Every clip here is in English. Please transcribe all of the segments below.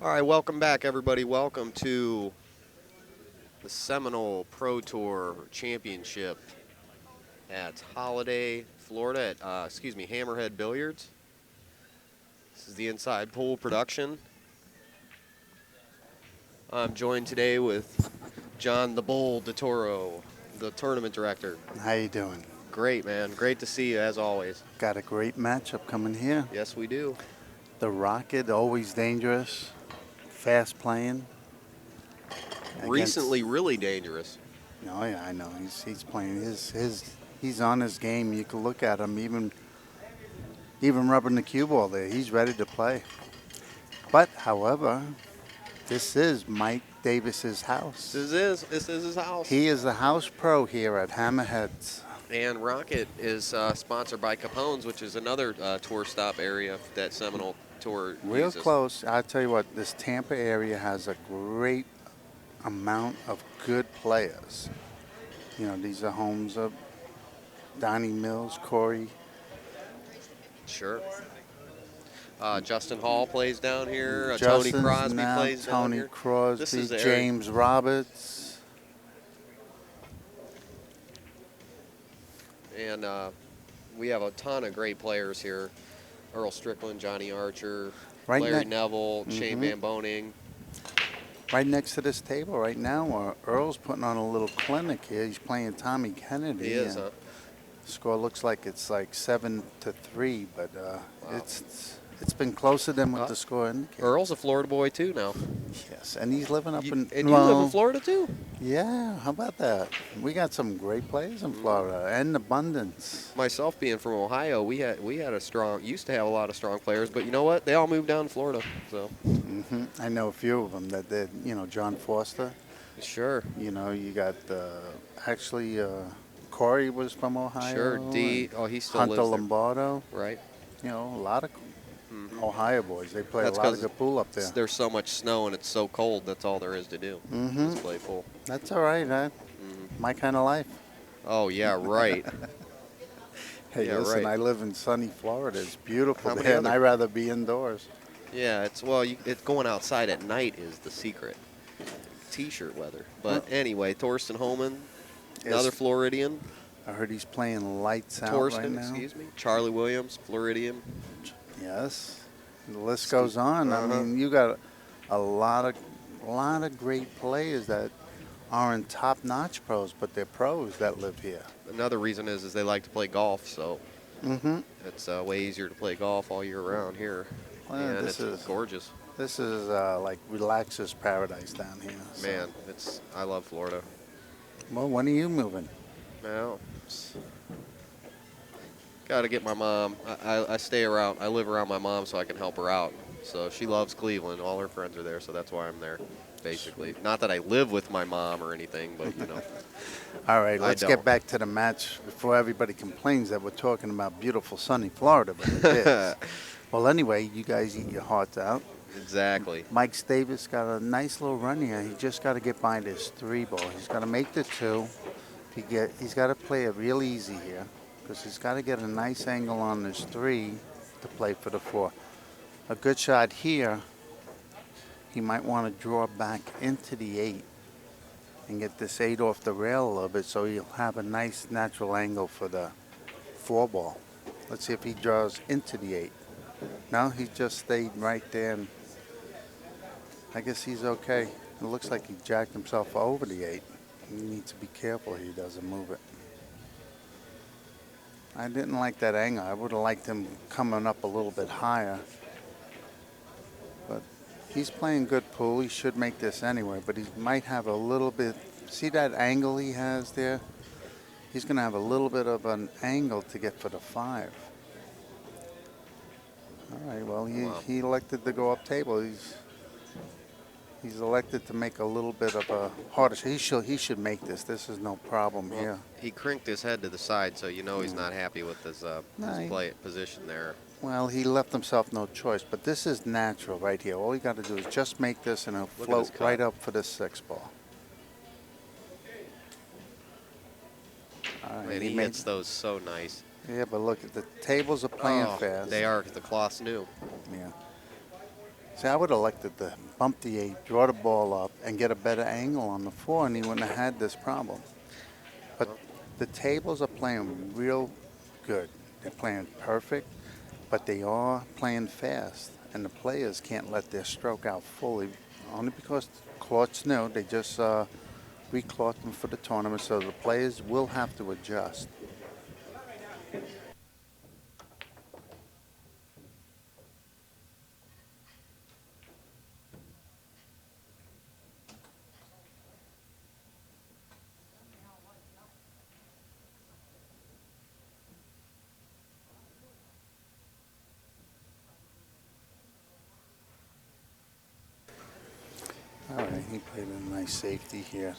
All right, welcome back, everybody. Welcome to the Seminole Pro Tour Championship at Holiday, Florida, at, Hammerhead Billiards. This is the Inside Pool production. I'm joined today with John the Bull DeToro, the tournament director. How you doing? Great, man. Great to see you, as always. Got a great matchup coming here. Yes, we do. The Rocket, always dangerous, fast playing. Recently, really dangerous. Oh yeah, I know. He's playing he's on his game. You can look at him even rubbing the cue ball there. He's ready to play. But however, this is Mike Davis's house. This is his house. He is the house pro here at Hammerheads. And Rocket is sponsored by Capone's, which is another tour stop area that Seminole Tour Real uses. close. I'll tell you what, this Tampa area has a great amount of good players. You know, these are homes of Donnie Mills, Corey. Sure. Justin Hall plays down here. Tony Justin's Crosby now, plays down Tony here. Crosby, This is the area. James Roberts. And we have a ton of great players here. Earl Strickland, Johnny Archer, Right Larry ne- Neville, Shane Van Boning. Right next to this table right now, Earl's putting on a little clinic here. He's playing Tommy Kennedy. He is, and huh? Score looks like it's like 7-3, but Wow. it's been closer than what the score indicates. Earl's a Florida boy, too, now. Yes, and he's living up in. And you live in Florida, too? Yeah, how about that? We got some great players in Florida and abundance. Myself being from Ohio, we had used to have a lot of strong players, but you know what? They all moved down to Florida, so. I know a few of them that did. You know, John Foster. Sure. You know, you got Corey was from Ohio. Sure, D. Oh, he still Hunter lives there. Lombardo. Right. You know, a lot of Ohio boys. They play That's a lot of 'cause good pool up there. There's so much snow and it's so cold. That's all there is to do. Just play pool. That's all right, huh? My kind of life. Oh yeah, right. Hey, Yeah, listen, right. I live in sunny Florida. It's beautiful How many there, and other- I'd rather be indoors. Yeah, it's going outside at night is the secret. T-shirt weather. But anyway, Torsten Holman, another Yes. Floridian. I heard he's playing lights out Torsten, right now. excuse me. Charlie Williams, Floridian. Yes, the list goes on. I mean, you got a lot of great players that aren't top-notch pros, but they're pros that live here. Another reason is they like to play golf, so it's way easier to play golf all year round here. Well, And this it's is gorgeous. this is like relaxer's paradise down here. So. Man, I love Florida. Well, when are you moving? Well, got to get my mom. I stay around. I live around my mom so I can help her out. So she loves Cleveland. All her friends are there, so that's why I'm there, basically. Not that I live with my mom or anything, but, you know. All right, I let's don't. get back to the match before everybody complains that we're talking about beautiful sunny Florida, but it is. Well, anyway, you guys eat your hearts out. Exactly. Mike Davis got a nice little run here. He just got to get by this 3-ball. He's got to make the 2. He's got to play it real easy here because he's got to get a nice angle on this 3 to play for the 4. A good shot here, he might want to draw back into the 8 and get this 8 off the rail a little bit so he'll have a nice natural angle for the 4-ball. Let's see if he draws into the 8. No, he just stayed right there, and I guess he's okay. It looks like he jacked himself over the 8. He needs to be careful he doesn't move it. I didn't like that angle. I would have liked him coming up a little bit higher. But he's playing good pool. He should make this anyway, but he might have a little bit. See that angle he has there? He's going to have a little bit of an angle to get for the 5. All right, well, he elected to go up table. He's elected to make a little bit of a harder. He should make this. This is no problem here. He crinked his head to the side, so you know he's not happy with his No, play position there. Well, he left himself no choice, but this is natural right here. All you got to do is just make this, and it'll Look at float this cut. right up for this 6-ball. All right, Man, he hits those so nice. Yeah, but look, the tables are playing fast. They are. The cloth's new. Yeah. See, I would have elected to bump the 8, draw the ball up, and get a better angle on the 4, and he wouldn't have had this problem. But Well, the tables are playing real good. They're playing perfect, but they are playing fast. And the players can't let their stroke out fully, only because court's new. They just recloth them for the tournament, so the players will have to adjust. All right, he played a nice safety here.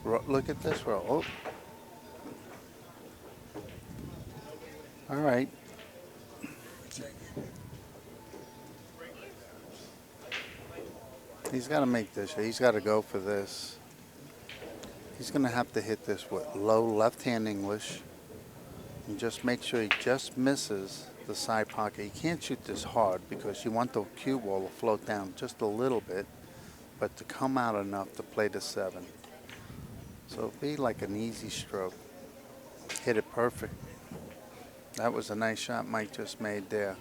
Look at this roll. Oh. All right. He's got to make this. He's got to go for this. He's going to have to hit this with low left-hand English and just make sure he just misses the side pocket. You can't shoot this hard because you want the cue ball to float down just a little bit, but to come out enough to play the 7. So it'll be like an easy stroke. Hit it perfect. That was a nice shot Mike just made there.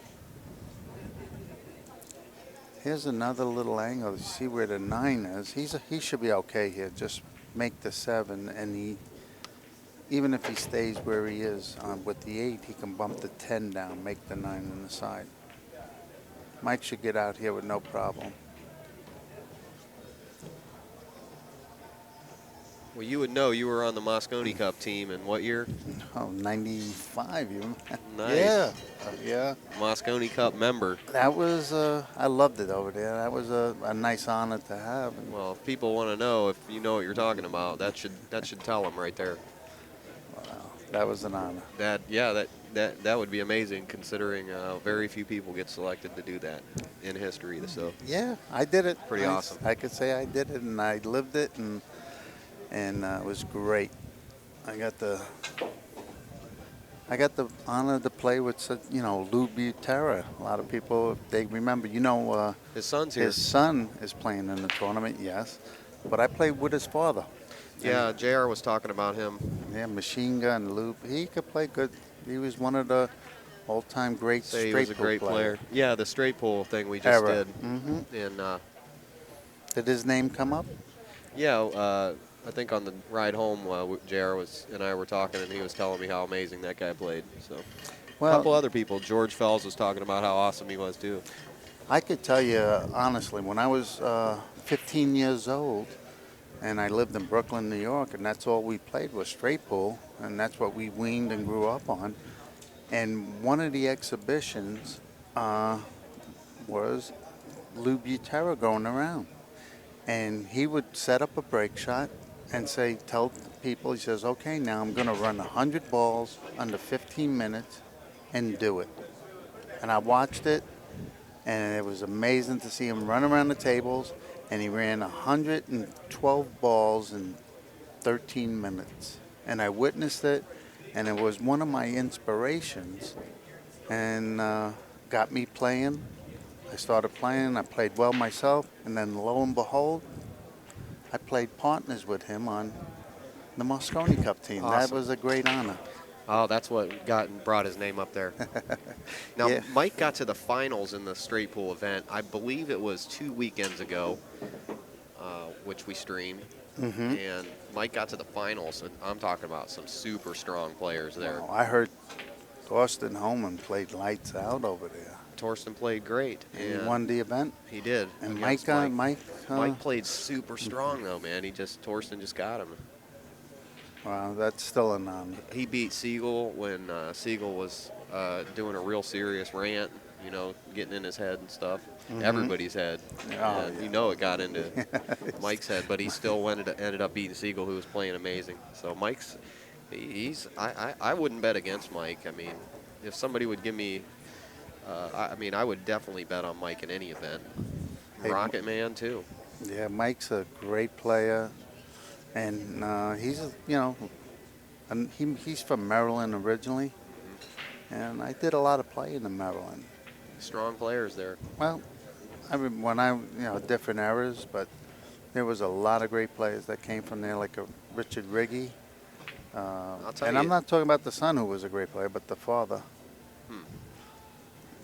Here's another little angle to see where the 9 is. He should be okay here. Just make the 7, and even if he stays where he is with the 8, he can bump the 10 down, make the 9 on the side. Mike should get out here with no problem. well, you would know. You were on the Moscone Cup team in what year? Oh, 95, you. Nice. Yeah, yeah. Moscone Cup member. That was, I loved it over there. That was a nice honor to have. And Well, if people want to know, if you know what you're talking about, that should tell them right there. wow, that was an honor. That would be amazing, considering very few people get selected to do that in history. So Yeah, I did it. Pretty awesome. I could say I did it, and I lived it, and it was great. I got the honor to play with, Lou Butera. A lot of people, they remember, his son's here. his son is playing in the tournament, yes. But I played with his father. Yeah, JR was talking about him. Yeah, Machine Gun Lou. He could play good. He was one of the all-time great Say he straight was a pool great player. Yeah, the straight pull thing we just Era. did. Hmm. And Did his name come up? yeah, I think on the ride home, JR and I were talking, and he was telling me how amazing that guy played. So a couple other people. George Fells was talking about how awesome he was too. I could tell you honestly, when I was 15 years old, and I lived in Brooklyn, New York, and that's all we played was straight pool, and that's what we weaned and grew up on. And one of the exhibitions was Lou Butera going around, and he would set up a break shot and tell the people, he says, okay, now I'm going to run 100 balls under 15 minutes and do it. And I watched it, and it was amazing to see him run around the tables, and he ran 112 balls in 13 minutes. And I witnessed it, and it was one of my inspirations, and got me playing. I started playing, I played well myself, and then lo and behold, I played partners with him on the Moscone Cup team. Awesome. That was a great honor. Oh, that's what brought his name up there. Now, Yeah. Mike got to the finals in the straight pool event. I believe it was 2 weekends ago, which we streamed. Mm-hmm. And Mike got to the finals, and I'm talking about some super strong players there. I heard Thorsten Holman played lights out over there. Torsten played great. And And he won the event. He did. And against Mike played super strong, though, man. Torsten just got him. Wow, that's still an honor. He beat Siegel when Siegel was doing a real serious rant, getting in his head and stuff. Mhm. Everybody's head. Oh, And yeah. it got into Mike's head, but he still ended up beating Siegel, who was playing amazing. So I wouldn't bet against Mike. I mean, if somebody would give me, I would definitely bet on Mike in any event. Hey, Rocket Man, too. Yeah, Mike's a great player, and he's from Maryland originally, and I did a lot of playing in Maryland. Strong players there. Well, when different eras, but there was a lot of great players that came from there, like a Richard Riggy. I'll tell And I'm you. not talking about the son who was a great player, but the father. Hmm,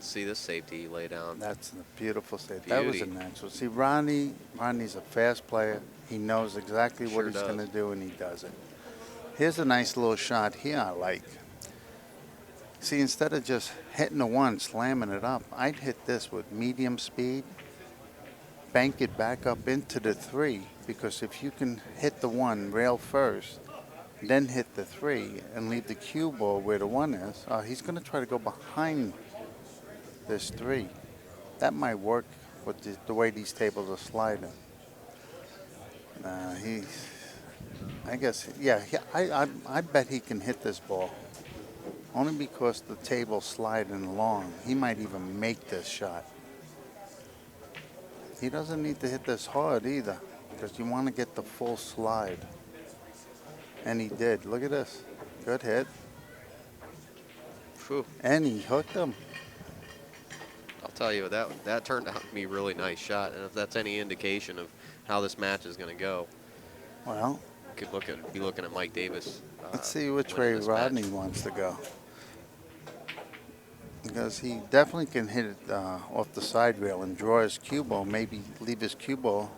see this safety he lay down. That's a beautiful state. That was a Beauty. natural. See, Rodney's a fast player. He knows exactly what Sure he's going does. to do, and he does it. Here's a nice little shot here I like. See, instead of just hitting the one, slamming it up, I'd hit this with medium speed, bank it back up into the three, because if you can hit the one rail first, then hit the three and leave the cue ball where the one is, he's going to try to go behind this three. That might work with the way these tables are sliding. I guess, yeah, I bet he can hit this ball. Only because the table's sliding along. He might even make this shot. He doesn't need to hit this hard either, because you want to get the full slide. And he did. Look at this. Good hit. Whew. And he hooked him. I'll tell you, that turned out to be a really nice shot. And if that's any indication of how this match is going to go, Well, could be looking at Mike Davis. let's see which way winning this Rodney match. wants to go. Because he definitely can hit it off the side rail and draw his cue ball, maybe leave his cue ball.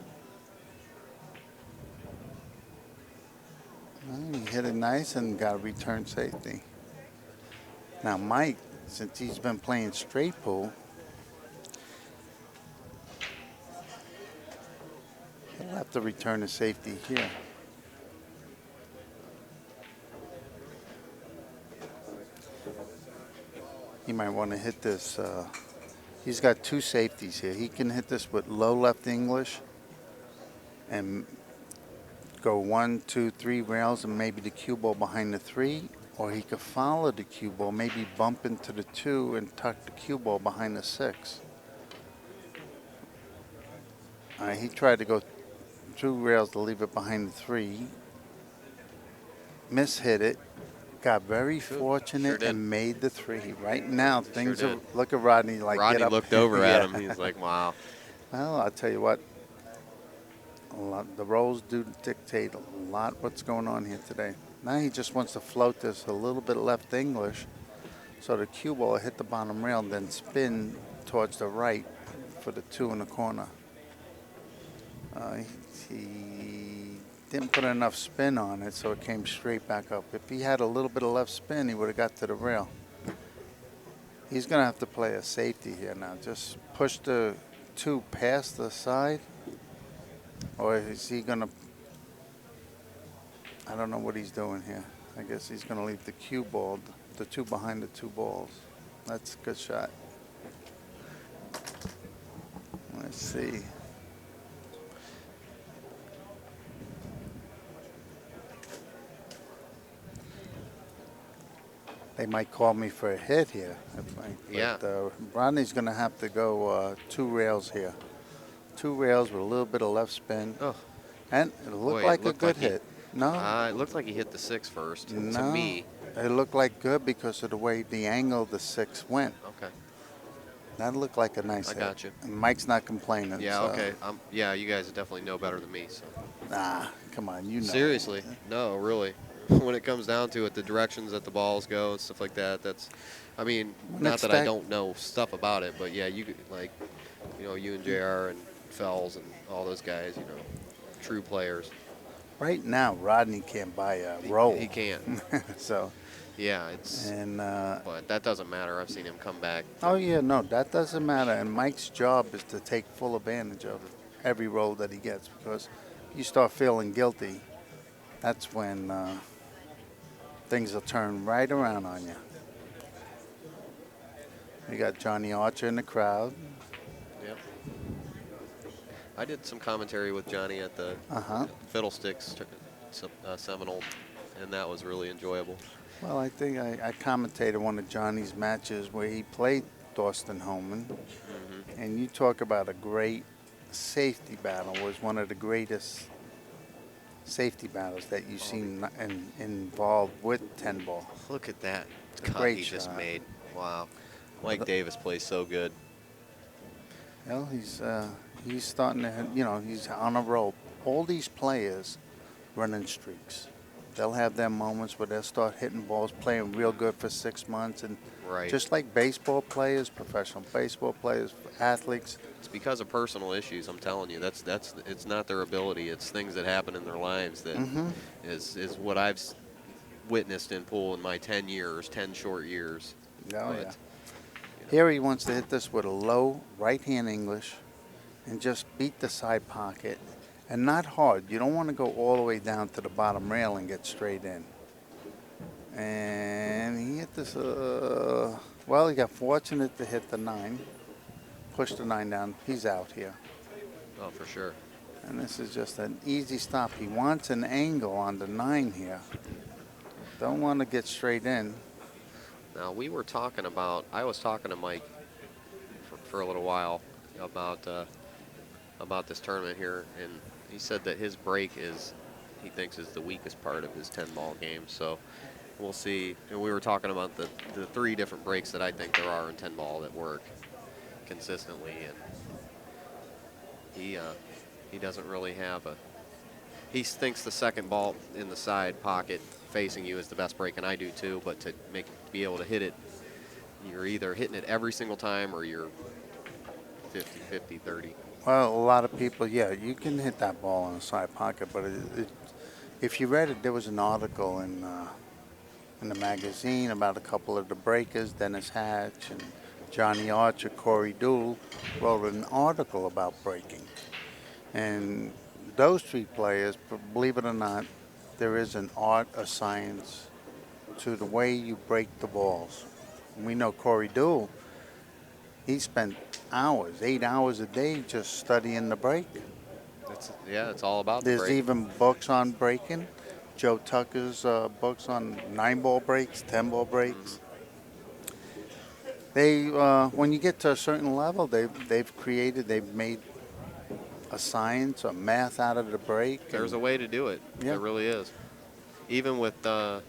Well, he hit it nice and got a return safety. Now Mike, since he's been playing straight pool, he'll have to return a safety here. He might want to hit this. He's got two safeties here. He can hit this with low left English and go 1, 2, 3 rails and maybe the cue ball behind the 3. Or he could follow the cue ball, maybe bump into the 2 and tuck the cue ball behind the 6. He tried to go 2 rails to leave it behind the 3. Mishit it. Got very fortunate did. and made the 3. Right now, things Sure are. did. Look at Rodney like Rodney get up. looked over at him. Yeah. He was like, wow. Well, I'll tell you what. The rolls do dictate a lot what's going on here today. Now he just wants to float this a little bit left English, so the cue ball will hit the bottom rail and then spin towards the right for the 2 in the corner. He didn't put enough spin on it, so it came straight back up. If he had a little bit of left spin, he would have got to the rail. He's going to have to play a safety here now. Just push the 2 past the side, or is he going to... I don't know what he's doing here. I guess he's going to leave the cue ball, the 2 behind the 2 balls. That's a good shot. Let's see. They might call me for a hit here. Yeah. Rodney's going to have to go 2 rails here. 2 rails with a little bit of left spin. Oh. And it looked Boy, like it a looked good like he- hit. No? It looked like he hit the 6 first. No. To me. It looked like good because of the way the angle the 6 went. Okay. That looked like a nice hit. I got you. And Mike's not complaining. Yeah. so. Okay. Yeah. You guys definitely know better than me. So. Nah, come on, you know. Seriously. No, really. When it comes down to it, the directions that the balls go and stuff like that, I mean, not that I don't know stuff about it, but yeah, you and JR and Fells and all those guys, true players. Right now, Rodney can't buy a roll. He can't. So. Yeah, it's. And. But that doesn't matter. I've seen him come back. Oh yeah, no, that doesn't matter. And Mike's job is to take full advantage of every roll that he gets, because you start feeling guilty, that's when things will turn right around on you. We got Johnny Archer in the crowd. Yep. I did some commentary with Johnny at the Fiddlesticks Seminole, and that was really enjoyable. Well, I think I commentated one of Johnny's matches where he played Thorsten Homan. Mm-hmm. And you talk about a great safety battle. It was one of the greatest safety battles that you've seen involved with 10 ball. Look at that cut great he just shot. made. Wow. Mike Davis plays so good. Well, he's starting to, he's on a roll. All these players running streaks. They'll have their moments where they'll start hitting balls, playing real good for 6 months, and Right. just like baseball players, professional baseball players, athletes. It's because of personal issues. I'm telling you, that's it's not their ability. It's things that happen in their lives that Mm-hmm. is what I've witnessed in pool in my 10 years, 10 short years. Oh yeah. But Here he wants to hit this with a low right-hand English and just beat the side pocket, and not hard. You don't want to go all the way down to the bottom rail and get straight in. And he hit this. Well, he got fortunate to hit the 9, push the 9 down. He's out here. oh, for sure. And this is just an easy stop. He wants an angle on the 9 here. Don't want to get straight in. Now we were talking about. I was talking to Mike for a little while about this tournament here, and he said that his break he thinks is the weakest part of his 10-ball game. So we'll see. And we were talking about the 3 different breaks that I think there are in 10-ball that work consistently, and he doesn't really have a. He thinks the second ball in the side pocket facing you is the best break, and I do too. But to be able to hit it, you're either hitting it every single time or you're 50, 50, 30. Well, a lot of people, yeah, you can hit that ball in the side pocket, but if you read it, there was an article in the magazine about a couple of the breakers, Dennis Hatch and Johnny Archer, Corey Deuel, wrote an article about breaking. And those 3 players, believe it or not, there is an art, a science to the way you break the balls. We know Corey Deuel, he spent hours, 8 hours a day just studying the break. It's all about the There's break. even books on breaking. Joe Tucker's books on 9-ball breaks, 10-ball breaks. They, when you get to a certain level, they've made a science, a math out of the break. There's a way to do it. Yeah. There really is. Even with but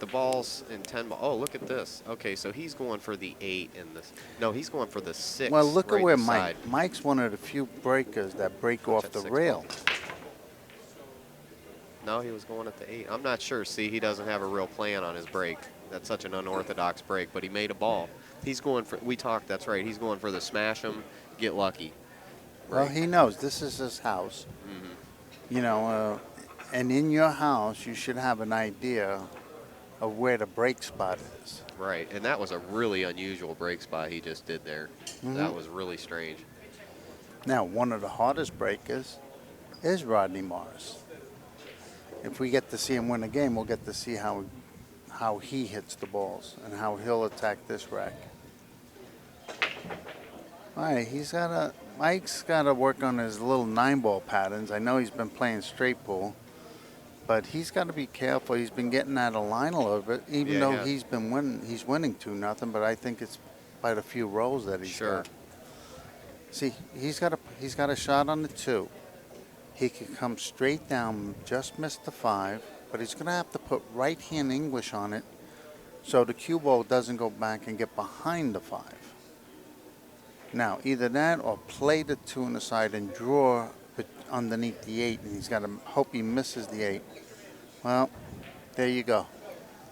the balls in 10-ball. Oh, look at this. Okay, so he's going for the 8 in this. No, he's going for the 6. Well, look right at where beside. Mike's one of the few breakers that break off at the 6 rail. No, he was going at the 8. I'm not sure. See, he doesn't have a real plan on his break. That's such an unorthodox break, but he made a ball. He's going for. We talked. That's right. He's going for the smash him, get lucky. Well, break. he knows this is his house. Mm-hmm. And in your house, you should have an idea of where the break spot is. Right, and that was a really unusual break spot he just did there. Mhm. That was really strange. Now, one of the hardest breakers is Rodney Morris. If we get to see him win a game, we'll get to see how he hits the balls and how he'll attack this rack. All right, Mike's got to work on his little 9-ball patterns. I know he's been playing straight pool, but he's got to be careful. He's been getting out of line a little bit, even though he's been winning. He's winning 2-0, but I think it's by the few rolls that he's got. See, he's got a shot on the 2. He could come straight down, just miss the 5, but he's going to have to put right-hand English on it so the cue ball doesn't go back and get behind the 5. Now, either that or play the 2 on the side and draw underneath the 8, and he's got to hope he misses the 8. Well, there you go.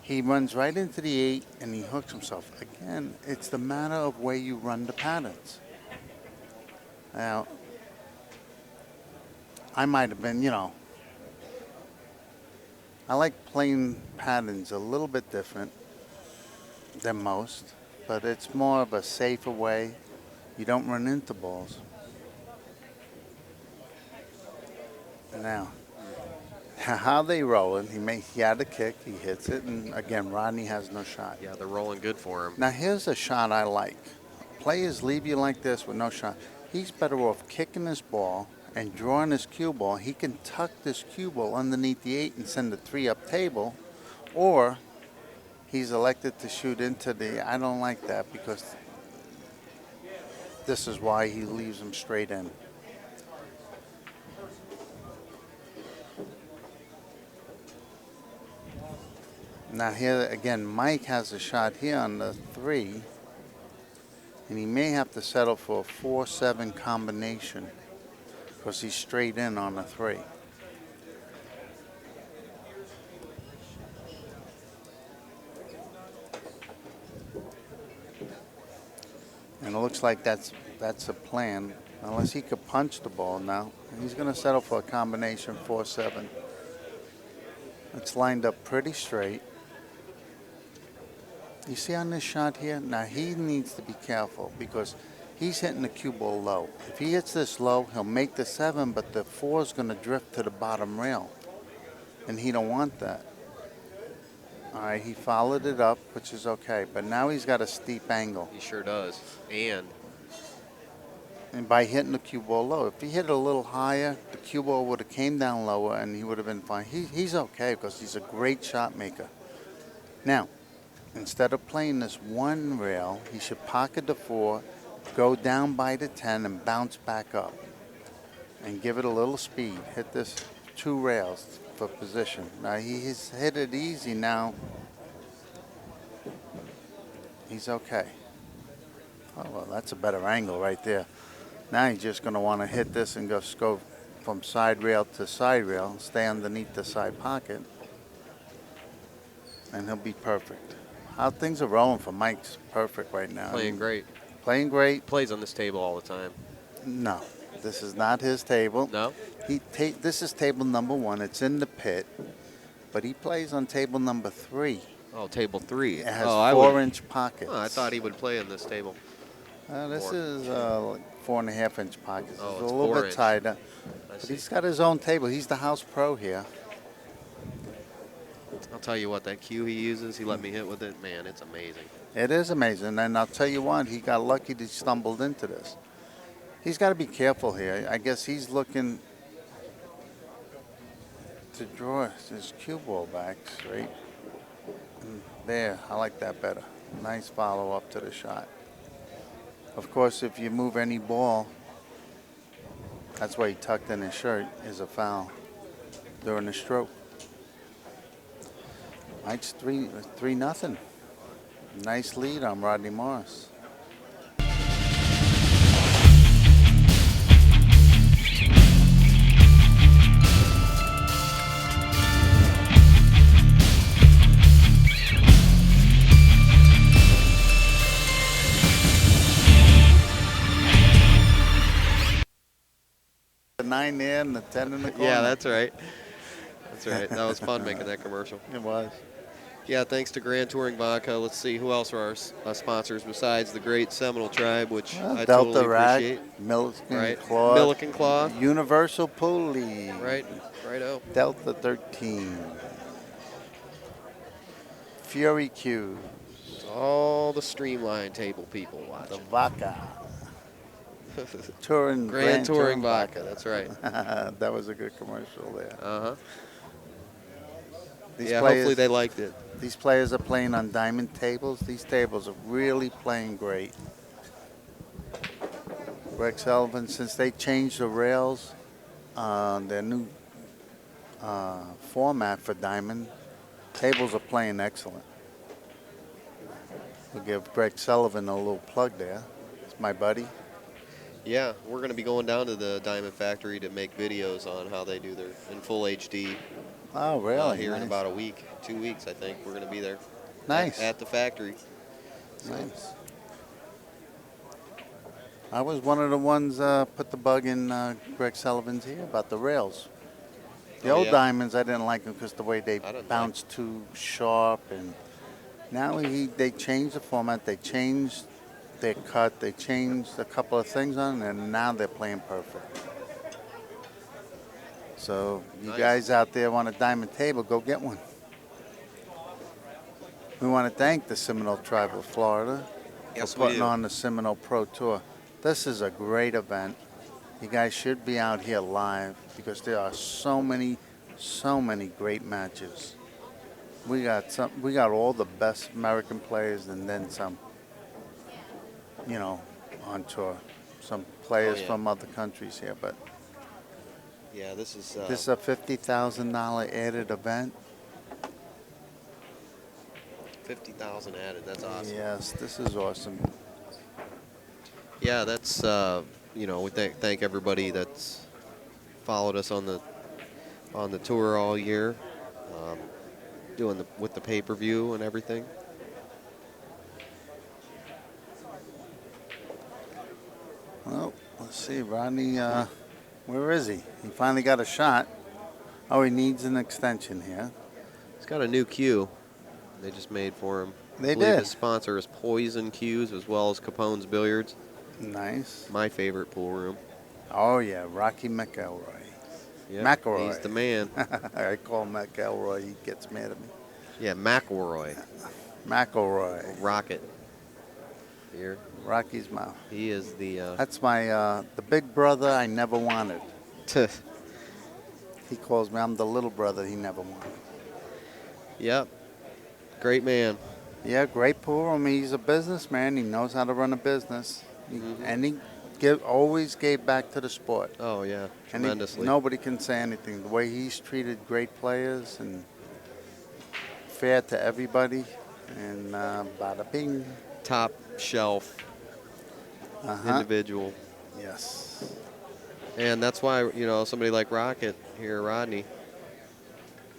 He runs right into the 8, and he hooks himself. Again, it's the matter of where you run the patterns. Now, I might have been, I like playing patterns a little bit different than most, but it's more of a safer way. You don't run into balls. Now, how they rolling? He had a kick, he hits it, and again, Rodney has no shot. Yeah, they're rolling good for him. Now, here's a shot I like. Players leave you like this with no shot. He's better off kicking this ball and drawing his cue ball. He can tuck this cue ball underneath the 8 and send a 3 up table, or he's elected to shoot into the. I don't like that because this is why he leaves him straight in. Now here again, Mike has a shot here on the 3, And he may have to settle for a 4-7 combination because he's straight in on a 3. And it looks like that's a plan, unless he could punch the ball now. He's going to settle for a combination 4-7. It's lined up pretty straight. You see on this shot here? Now he needs to be careful because he's hitting the cue ball low. If he hits this low, he'll make the 7, but the 4 is going to drift to the bottom rail. And he don't want that. All right, he followed it up, which is okay. But now he's got a steep angle. He sure does. And by hitting the cue ball low, if he hit it a little higher, the cue ball would have came down lower and he would have been fine. He's okay because he's a great shot maker. Now, instead of playing this one rail, he should pocket the 4, go down by the 10 and bounce back up. And give it a little speed. Hit this 2 rails for position. Now he's hit it easy now. He's okay. Oh, well, that's a better angle right there. Now he's just going to want to hit this and just go from side rail to side rail, stay underneath the side pocket, and he'll be perfect. How things are rolling for Mike's perfect right now. Playing great. Playing great. Plays on this table all the time. No, this is not his table. No? This is table number 1. It's in the pit, but he plays on table number 3. Oh, table 3. It has oh, 4-inch pockets. Oh, I thought he would play on this table. This 4. is like 4.5-inch pockets. Oh, It's it's a little 4 bit tighter. I But see. he's got his own table. He's the house pro here. I'll tell you what, that cue he uses, he let me hit with it. Man, it's amazing. It is amazing. And I'll tell you what, he got lucky that he stumbled into this. He's got to be careful here. I guess he's looking to draw his cue ball back straight. There, I like that better. Nice follow up to the shot. Of course, if you move any ball, that's why he tucked in his shirt, is a foul during the stroke. Mike's 3-0. Nice lead on Rodney Morris. The 9 there and the 10 in the corner. Yeah, that's right. That's right. That was fun making that commercial. It was. Yeah, thanks to Grand Touring Vodka. Let's see, who else are our sponsors besides the great Seminole Tribe, which I Delta totally Rack, appreciate. Milliken Right. Claw, Milliken Claw. Universal Pulley, Right. Righto. Delta 13, Fury Q, All the Streamline table people the watching. Vodka, Touring Grand Touring Vodka. That's right. That was a good commercial there. Uh-huh. These Yeah, players, hopefully they liked it. These players are playing on diamond tables. These tables are really playing great. Greg Sullivan, since they changed the rails, their new format for diamond, tables are playing excellent. We'll give Greg Sullivan a little plug there. It's my buddy. Yeah, we're going to be going down to the Diamond Factory to make videos on how they do their in full HD. Oh, really? Here in Nice. about a week, 2 weeks, I think. We're going to be there. Nice. At the factory. Nice. I was one of the ones put the bug in Greg Sullivan's ear about the rails. The Oh, old yeah? diamonds, I didn't like them because the way they I didn't bounced too sharp. And now they changed the format. They changed their cut. They changed a couple of things on it, and now they're playing perfect. So you Nice. guys out there want a diamond table, go get one. We want to thank the Seminole Tribe of Florida Yes, for we putting do. on the Seminole Pro Tour. This is a great event. You guys should be out here live because there are so many great matches. We got all the best American players and then some, on tour. Some players Oh, yeah. from other countries here, but Yeah, this is this is a $50,000 added event. 50,000 added. That's awesome. Yes, this is awesome. Yeah, that's we thank everybody that's followed us on the tour all year, um, doing with the pay-per-view and everything. Well, let's see, Rodney. Where is he? He finally got a shot. Oh, he needs an extension here. He's got a new cue they just made for him. I They believe did. his sponsor is Poison Cues as well as Capone's Billiards. Nice. My favorite pool room. Oh yeah, Rocky McElroy. Yep, he's McElroy. the man. I call him McElroy. He gets mad at me. Yeah, McElroy. McElroy. Rocket. Here. Rocky's mouth. He is the. That's my the big brother I never wanted. He calls me. I'm the little brother he never wanted. Yep. Great man. Yeah, great pool room. He's a businessman. He knows how to run a business, and he always gave back to the sport. Oh yeah, And tremendously. nobody can say anything. The way he's treated great players and fair to everybody, and bada bing. Top shelf individual. Yes. And that's why, somebody like Rocket here, Rodney,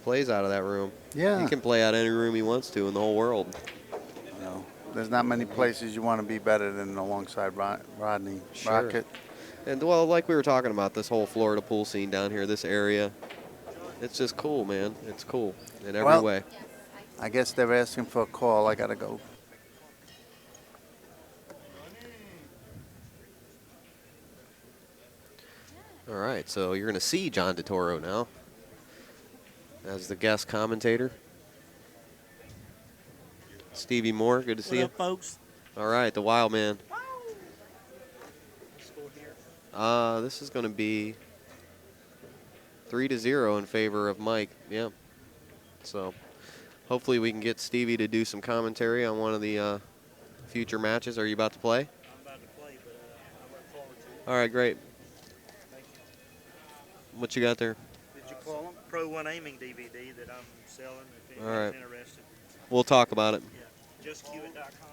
plays out of that room. Yeah. He can play out any room he wants to in the whole world. You know, there's not many places you want to be better than alongside Rodney. Sure. Rocket. And, well, like we were talking about, this whole Florida pool scene down here, this area, it's just cool, man. It's cool in every way. I guess they're asking for a call. I got to go. All right, so you're going to see John DeToro now as the guest commentator. Stevie Moore, good to see you. What up, folks? All right, the Wild Man. This is going to be 3-0 in favor of Mike. Yeah. So hopefully we can get Stevie to do some commentary on one of the future matches. Are you about to play? I'm about to play, but I look forward to it. All right, great. Thank you. What you got there? Did you call him? Pro One Aiming DVD that I'm selling if All anyone's right. interested. We'll talk about it. Yeah, justqit.com.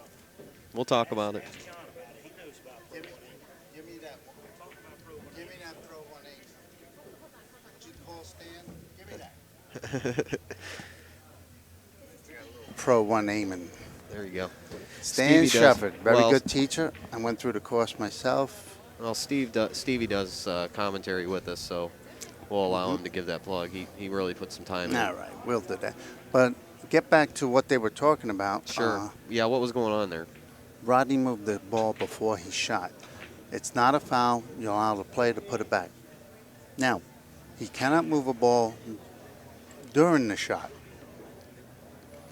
We'll talk about it. Ask John about it. He knows about Pro One Aiming. Give me that. Talk about Pro One Give me Aiming. that Pro 180. Did you call Stan? Give me that. Pro 1 aiming. There you go. Stan Stevie does- Shepard, very well, good teacher. I went through the course myself. Well, Stevie does commentary with us, so we'll allow him to give that plug. He really put some time in. All right, we'll do that. But get back to what they were talking about. Sure. Yeah, what was going on there? Rodney moved the ball before he shot. It's not a foul. You allow the player to put it back. Now, he cannot move a ball during the shot.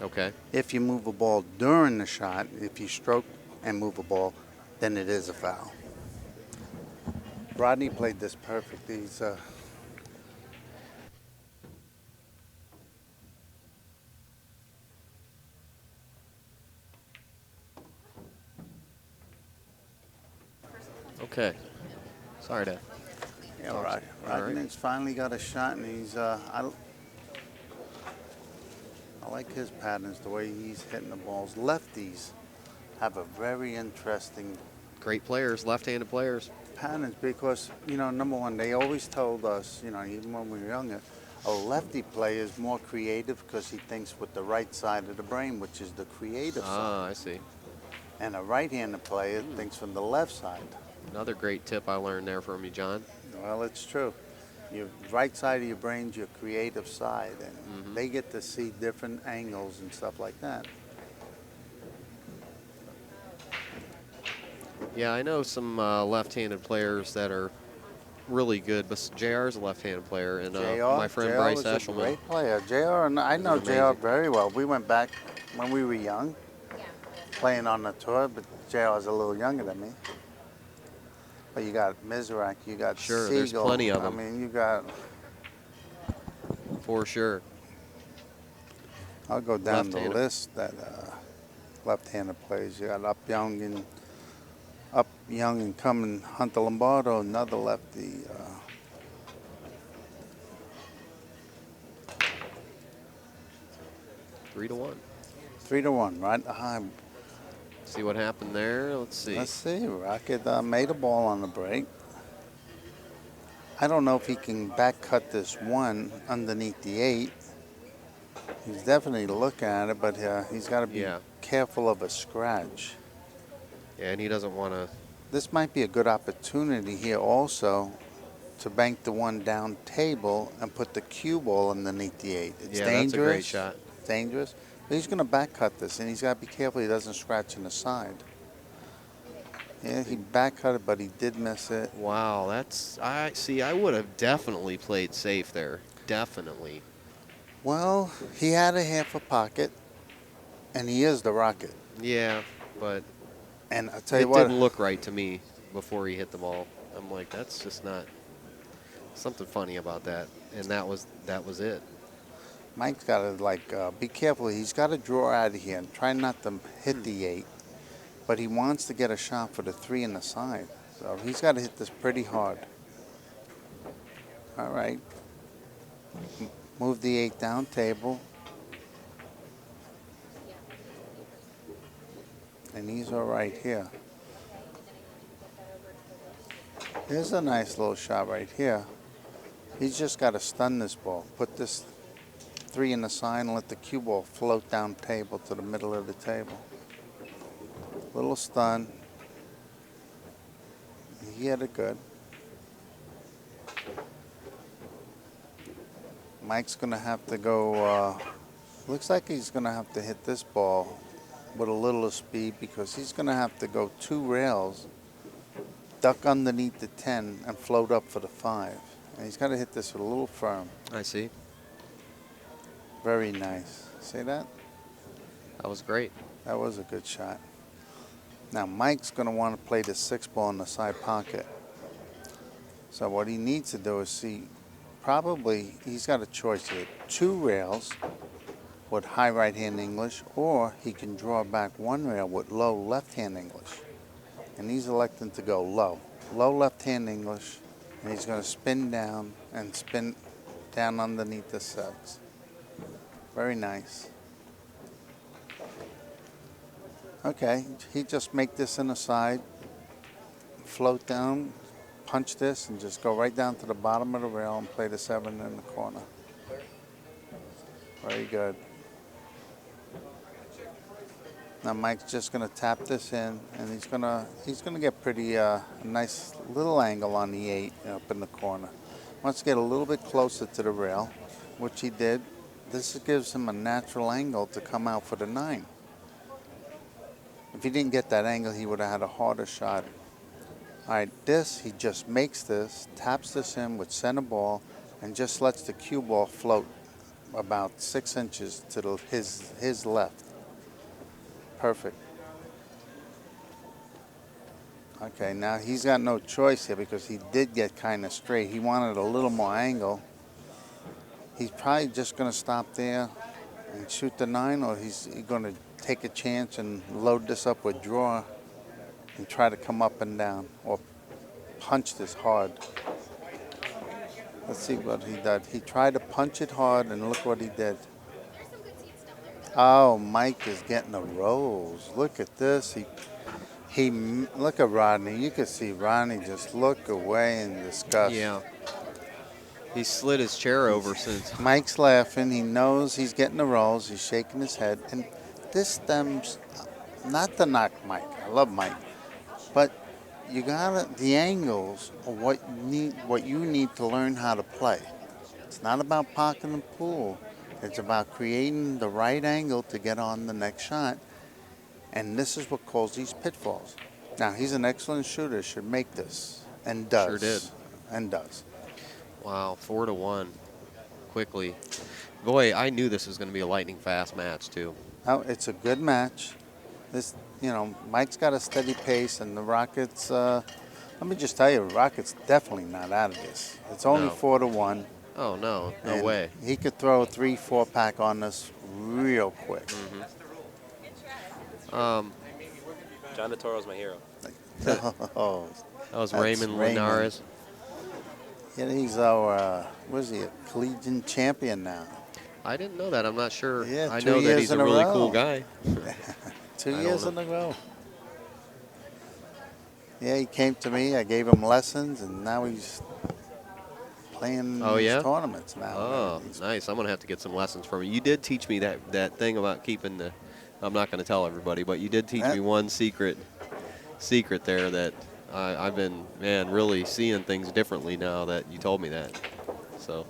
Okay. If you move a ball during the shot, if you stroke and move a ball, then it is a foul. Rodney played this perfect. He's Okay. Sorry to. yeah, right. All right. Rodney's finally got a shot, and he's I like his patterns, the way he's hitting the balls. Lefties have a very interesting Great players, left-handed players. patterns because, number one, they always told us, even when we were younger, a lefty player is more creative because he thinks with the right side of the brain, which is the creative side. Ah, I see. And a right-handed player thinks from the left side. Another great tip I learned there from you, John. Well, it's true. Your right side of your brain's your creative side, and they get to see different angles and stuff like that. Yeah, I know some left-handed players that are really good, but JR's a left-handed player, and my friend JR Bryce was a Eshelman. great player. JR, and I know He's JR amazing. very well. We went back when we were young, playing on the tour, but JR was a little younger than me. But you got Mizrak, you got Sure, Siegel. there's plenty of I them. mean, you got. For sure. I'll go down the Left-handed. list that left-handed players. You got Up Young and coming Hunter Lombardo, another lefty. 3-1. 3-1, right? See what happened there. Let's see. Let's see. Rocket made a ball on the break. I don't know if he can back cut this one underneath the 8. He's definitely looking at it, but he's got to be Yeah. careful of a scratch. Yeah, and he doesn't want to. This might be a good opportunity here also to bank the one down table and put the cue ball underneath the 8. It's Yeah, dangerous. that's a great shot. Dangerous. But he's going to back cut this, and he's got to be careful he doesn't scratch in the side. Yeah, he back cut it, but he did miss it. Wow, I see. I would have definitely played safe there. Definitely. Well, he had a half a pocket, and he is the Rocket. Yeah, but And I'll tell it you what, didn't look right to me before he hit the ball. I'm like, that's just not something funny about that. And that was it. Mike's got to be careful. He's got to draw out of here and try not to hit the 8. But he wants to get a shot for the 3 in the side. So he's got to hit this pretty hard. All right. Move the 8 down table. And he's all right here. Here's a nice little shot right here. He's just got to stun this ball. Put this 3 in the side and let the cue ball float down table to the middle of the table. Little stun. He had it good. Mike's going to have to go, looks like he's going to have to hit this ball with a little speed because he's going to have to go 2 rails, duck underneath the 10, and float up for the 5. And he's got to hit this with a little firm. I see. Very nice. See that? That was great. That was a good shot. Now Mike's going to want to play the 6 ball in the side pocket. So what he needs to do is see, probably he's got a choice here. 2 rails with high right hand English, or he can draw back 1 rail with low left hand English. And he's electing to go low. Low left hand English, and he's going to spin down and spin down underneath the 6. Very nice. Okay, he just make this in the side, float down, punch this, and just go right down to the bottom of the rail and play the 7 in the corner. Very good. Now Mike's just gonna tap this in, and he's gonna get pretty nice little angle on the 8 up in the corner. Wants to get a little bit closer to the rail, which he did. This gives him a natural angle to come out for the 9. If he didn't get that angle, he would have had a harder shot. All right, he just makes this, taps this in with center ball, and just lets the cue ball float about 6 inches to his left. Perfect. Okay, now he's got no choice here because he did get kind of straight. He wanted a little more angle. He's probably just going to stop there and shoot the 9, or he's going to take a chance and load this up with draw and try to come up and down or punch this hard. Let's see what he did. He tried to punch it hard, and look what he did. Oh, Mike is getting a rose. Look at this. He look at Rodney. You can see Rodney just look away in disgust. Yeah. He slid his chair over since. Mike's laughing. He knows he's getting a rose. He's shaking his head. And this stems, not to knock Mike. I love Mike. But you gotta, the angles are what you need to learn how to play. It's not about parking the pool. It's about creating the right angle to get on the next shot. And this is what causes these pitfalls. Now, he's an excellent shooter, should make this, and does. Sure did. And does. Wow, 4-1. Quickly. Boy, I knew this was going to be a lightning fast match, too. Oh, it's a good match. This, Mike's got a steady pace, and the Rockets, let me just tell you, the Rockets definitely not out of this. It's only No. 4-1. Oh, no. No and way. He could throw a 3-4 pack on this real quick. Mm-hmm. John DeToro's my hero. Oh, That was that's Raymond Linares. Yeah, he's our, what is he, a collegiate champion now. I didn't know that. I'm not sure. Yeah, I 2 know that years he's a in a really row. cool guy. 2 I years don't in a row. Yeah, he came to me. I gave him lessons, and now he's playing Oh these yeah. tournaments now. Oh, nice. I'm gonna have to get some lessons from you. You did teach me that thing about keeping the. I'm not gonna tell everybody, but you did teach me one secret there that I've been really seeing things differently now that you told me that. So.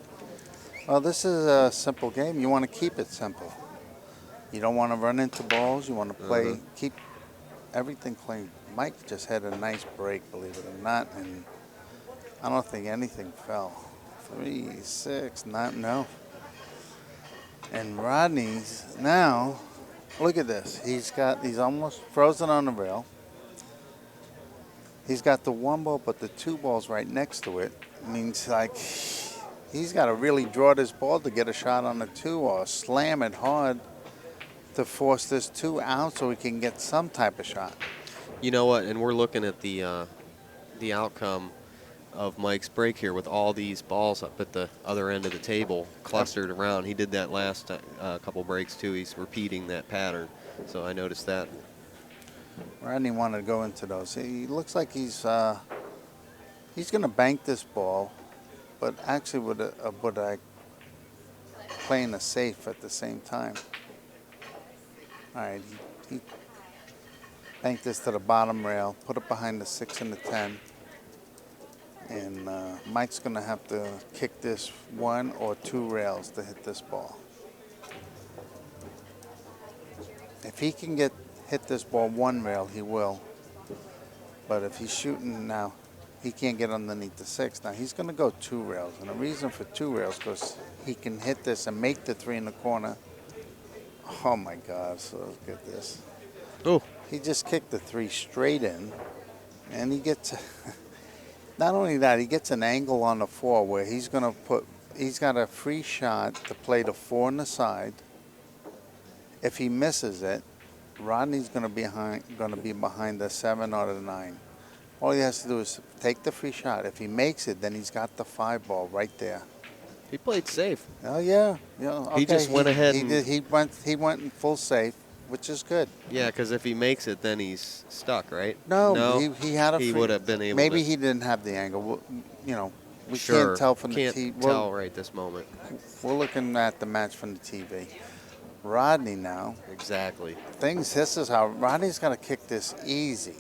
Well, this is a simple game. You want to keep it simple. You don't want to run into balls. You want to play, keep everything clean. Mike just had a nice break, believe it or not, and I don't think anything fell. 3, 6, not no. And Rodney's now, look at this. He's almost frozen on the rail. He's got the one ball, but the two balls right next to it. Means like he's got to really draw this ball to get a shot on the two or slam it hard to force this two out so he can get some type of shot. You know what? And we're looking at the outcome of Mike's break here with all these balls up at the other end of the table clustered around. He did that last couple breaks too. He's repeating that pattern. So I noticed that. Rodney wanted to go into those. He looks like he's going to bank this ball, but actually with playing a safe at the same time. All right, he banked this to the bottom rail, put it behind the 6 and the 10. And Mike's going to have to kick this 1 or 2 rails to hit this ball. If he can hit this ball 1 rail, he will. But if he's shooting now, he can't get underneath the 6. Now he's going to go 2 rails. And the reason for 2 rails because he can hit this and make the 3 in the corner. Oh my God, so look at this. Oh. He just kicked the 3 straight in. And he gets, not only that, he gets an angle on the 4 where he's got a free shot to play the 4 on the side. If he misses it, Rodney's going to be behind the 7 or the 9. All he has to do is take the free shot. If he makes it, then he's got the 5 ball right there. He played safe. Oh yeah, yeah. Okay. He just went ahead He went in full safe, which is good. Yeah, because if he makes it, then he's stuck, right? No, he had a. He would have been able. Maybe to. he didn't have the angle. We Sure. can't tell from the TV. Can't tell right this moment. We're looking at the match from the TV. Rodney now. Exactly. This is how Rodney's got to kick this easy.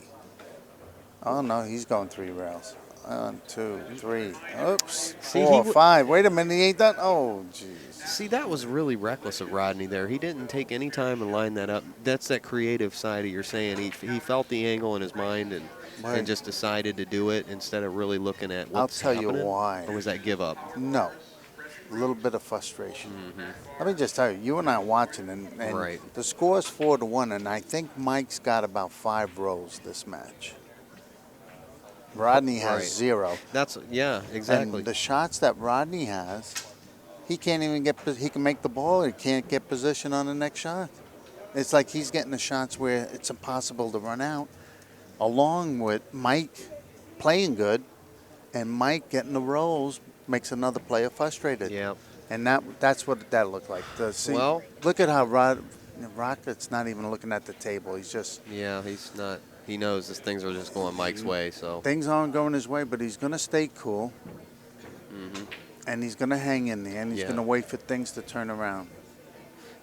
Oh no, he's going 3 rails. 1, 2, 3. Oops. See, 4, 5. Wait a minute, he ain't done. Oh, jeez. See, that was really reckless of Rodney there. He didn't take any time to line that up. That's that creative side of you're saying. He felt the angle in his mind and just decided to do it instead of really looking at what's happening. I'll tell you why. Or was that give up? No. A little bit of frustration. Let me just tell you, you and I are watching, and right. The score is 4-1, and I think Mike's got about 5 rows this match. Rodney has 0. Yeah, exactly. And the shots that Rodney has, he can't even he can make the ball, he can't get position on the next shot. It's like he's getting the shots where it's impossible to run out, along with Mike playing good, and Mike getting the rolls makes another player frustrated. Yeah. And that's what that looked like. Well, look at how Rocket's not even looking at the table. He's just. Yeah, he's not. He knows these things are just going Mike's way. So things aren't going his way, but he's going to stay cool. And he's going to hang in there, and he's going to wait for things to turn around.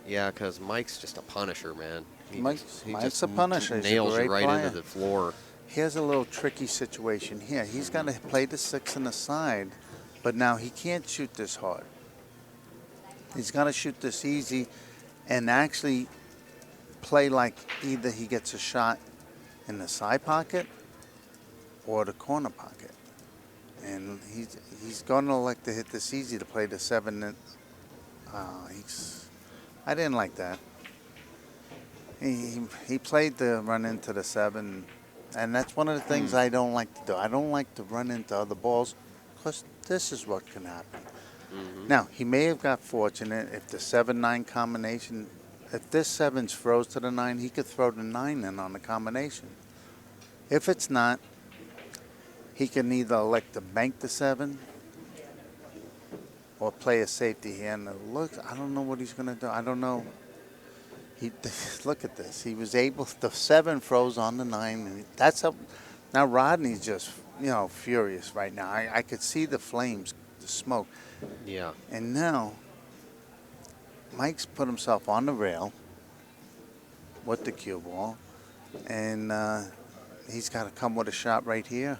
Yeah, because Mike's just a punisher, man. Mike's just a punisher. Nails you right player. into the floor. Here's a little tricky situation here. He's got to play the 6 on the side, but now he can't shoot this hard. He's got to shoot this easy and actually play like either he gets a shot in the side pocket or the corner pocket. And he's going to like to hit this easy to play the 7. I didn't like that. He played the run into the 7, and that's one of the things I don't like to do. I don't like to run into other balls because this is what can happen. Now, he may have got fortunate if the 7-9 combination, if this 7's froze to the 9, he could throw the 9 in on the combination. If it's not, he can either elect to bank the 7 or play a safety here. And look, I don't know what he's going to do. I don't know. Look at this. He was able, the 7 froze on the 9. And Now Rodney's just, furious right now. I could see the flames, the smoke. Yeah. And now Mike's put himself on the rail with the cue ball. And he's got to come with a shot right here.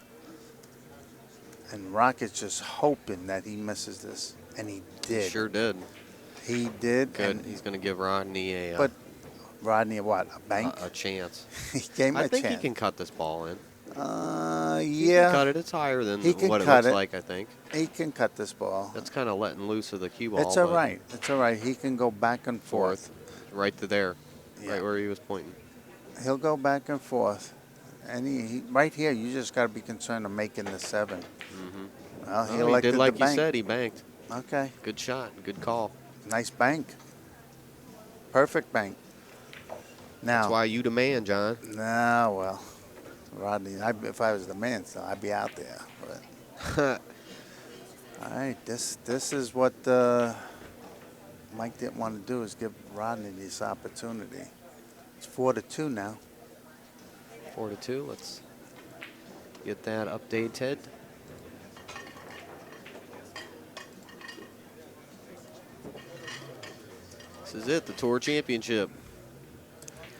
And Rocket's just hoping that he misses this. And he did. He sure did. He did. Good. And He's going to give Rodney a but Rodney, what, a bank? a chance. He gave him I a think chance. he can cut this ball in. He Yeah. can cut it. It's higher than He can what it cut looks it. like, I think. He can cut this ball. That's kind of letting loose of the cue ball. It's all right. It's all right. He can go back and forth. Right to there. Yeah. Right where he was pointing. He'll go back and forth. And he right here, you just got to be concerned of making the 7. Mm-hmm. Well, he He elected did like the you bank. said. He banked. Okay. Good shot. Good call. Nice bank. Perfect bank. Now. That's why you the man, John. Nah, well, Rodney, if I was the man, so I'd be out there. But all right, this is what Mike didn't want to do, is give Rodney this opportunity. It's 4-2 now. 4-2. Let's get that updated. This is it, the Tour Championship.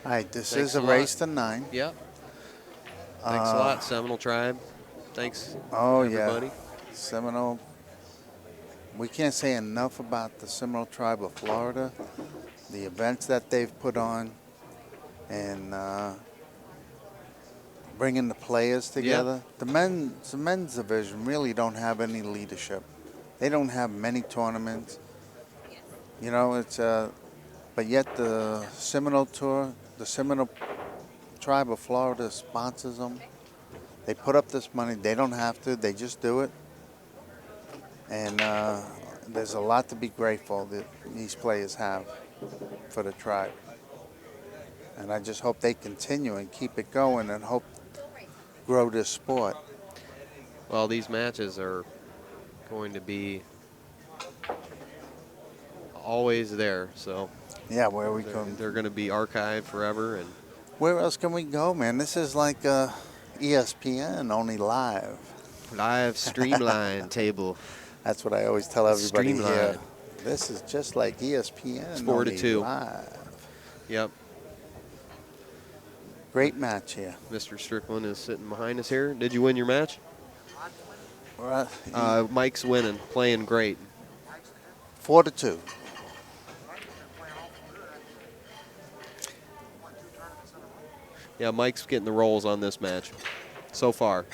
All right, this Thanks is a a lot. race to 9. Yep. Thanks a lot, Seminole Tribe. Thanks, Oh, everybody. yeah. Seminole. We can't say enough about the Seminole Tribe of Florida, the events that they've put on, and bringing the players together. The men's division really don't have any leadership. They don't have many tournaments. It's but yet the Seminole Tour, the Seminole Tribe of Florida sponsors them. They put up this money. They don't have to. They just do it. And there's a lot to be grateful that these players have for the tribe. And I just hope they continue and keep it going and hope grow this sport. Well, these matches are going to be always there, so Yeah, where we can. they're going to be archived forever. And Where else can we go, man? This is like ESPN, only live. live streamline table. That's what I always tell everybody here. Streamline. This is just like ESPN, It's only 4-2. live. Yep. Great match here. Mr. Strickland is sitting behind us here. Did you win your match? Mike's winning, playing great. 4-2. Yeah, Mike's getting the rolls on this match so far.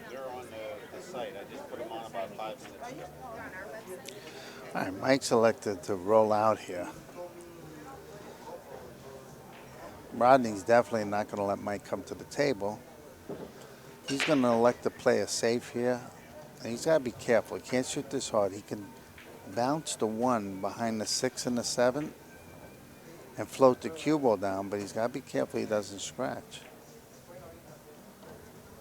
They're on the site. I just put them on about 5 minutes ago. All right, Mike's elected to roll out here. Rodney's definitely not going to let Mike come to the table. He's going to elect to play it safe here. And he's got to be careful. He can't shoot this hard. He can bounce the 1 behind the 6 and the 7 and float the cue ball down, but he's got to be careful he doesn't scratch.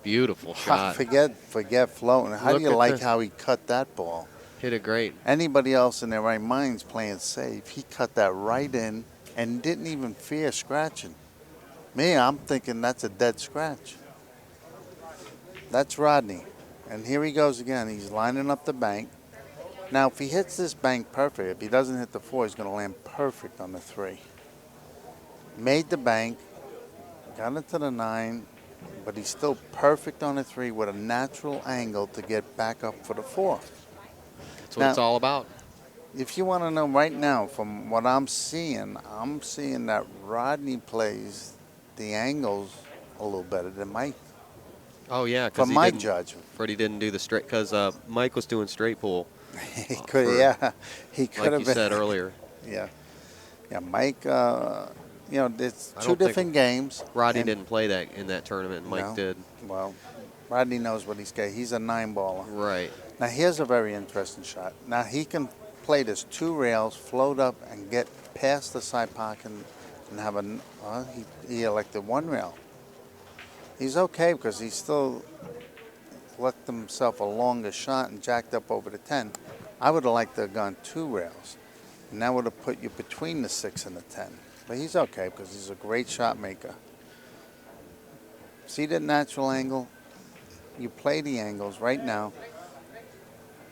Beautiful shot. Forget floating. How Look do you at like the- how he cut that ball? Hit it great. Anybody else in their right mind's playing safe. He cut that right in and didn't even fear scratching. Me, I'm thinking that's a dead scratch. That's Rodney. And here he goes again. He's lining up the bank. Now, if he hits this bank perfect, if he doesn't hit the 4, he's going to land perfect on the 3. Made the bank, got into the 9, but he's still perfect on the 3 with a natural angle to get back up for the 4. That's what it's all about. If you want to know right now, from what I'm seeing that Rodney plays the angles a little better than Mike. Oh, yeah. 'Cause From my didn't- judgment. Freddie didn't do the straight, because Mike was doing straight pull. He could, yeah. He could Like have you been. said earlier. Yeah. Yeah, Mike, it's I two don't think different games. Rodney and- didn't play that in that tournament. Mike No. did. Well, Rodney knows what he's got. He's a 9-baller. Right. Now, here's a very interesting shot. Now, he can play this 2 rails, float up, and get past the side pocket and have a, he elected 1 rail. He's okay because he's still, left himself a longer shot and jacked up over the 10. I would have liked to have gone 2 rails, and that would have put you between the 6 and the 10. But he's okay because he's a great shot maker. See that natural angle? You play the angles right now,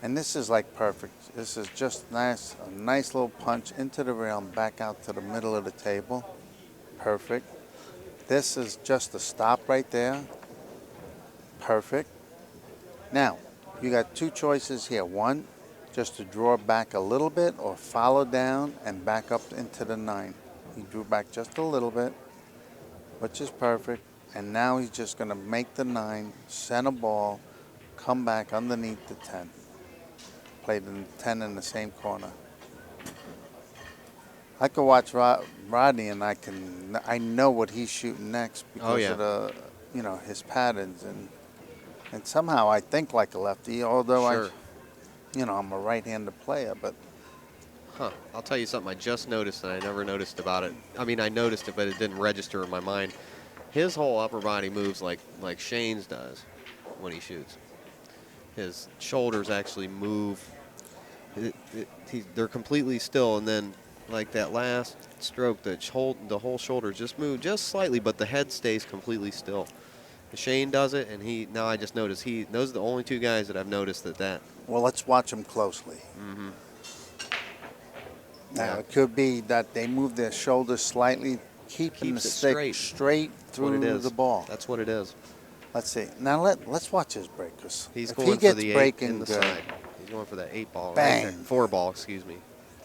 and this is like perfect. This is just nice, a nice little punch into the rail and back out to the middle of the table. Perfect. This is just a stop right there. Perfect. Now, you got 2 choices here. One, just to draw back a little bit or follow down and back up into the 9. He drew back just a little bit, which is perfect. And now he's just going to make the 9, center ball, come back underneath the 10. Play the 10 in the same corner. I could watch Rodney, and I know what he's shooting next because of the, his patterns, and somehow I think like a lefty, although Sure. I'm a right-handed player, but Huh. I'll tell you something I just noticed and I never noticed about it. I mean, I noticed it, but it didn't register in my mind. His whole upper body moves like Shane's does when he shoots. His shoulders actually move. They're completely still, and then like that last stroke, the whole shoulder just moved just slightly, but the head stays completely still. Shane does it, and now I just noticed those are the only 2 guys that I've noticed that. well, let's watch him closely. Mm-hmm. Now, Yeah. it could be that they move their shoulders slightly, keeping the Keeps it stick straight through the ball. That's what it is. Let's see. Now let's watch his break, because He's if going he gets for the 8 breaking in the good, side. He's going for that 8 ball. Bang. Right there. 4 ball, excuse me.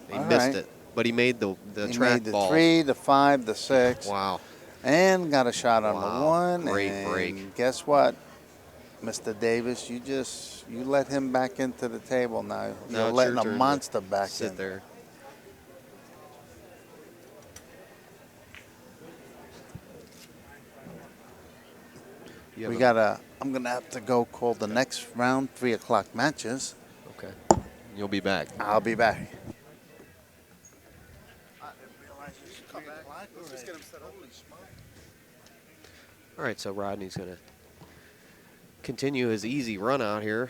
He All missed right. it, but he made the he track made the ball. 3, the 5, the 6, Wow. and got a shot on the Wow. 1. Great and break. guess what, Mr. Davis? You let him back into the table now. Now You're it's letting your a turn to monster back sit in. there. I'm gonna have to go call the next round, 3 o'clock matches. Okay. You'll be back. I'll be back. All right, so Rodney's going to continue his easy run out here.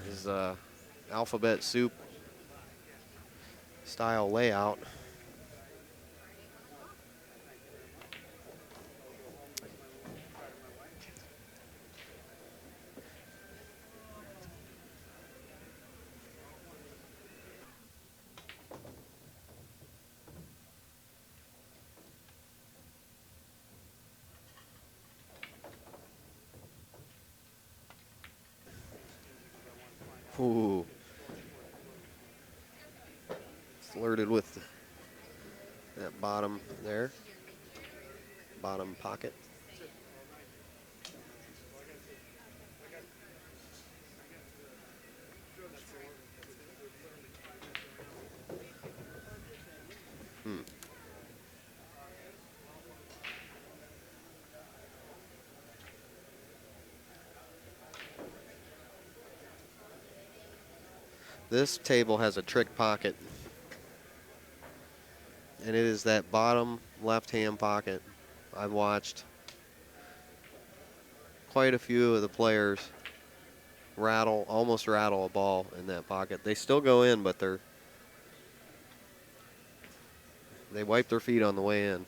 His alphabet soup style layout. Ooh. Flirted with that bottom there. Bottom pocket. This table has a trick pocket, and it is that bottom left-hand pocket. I've watched quite a few of the players almost rattle a ball in that pocket. They still go in, but they wipe their feet on the way in.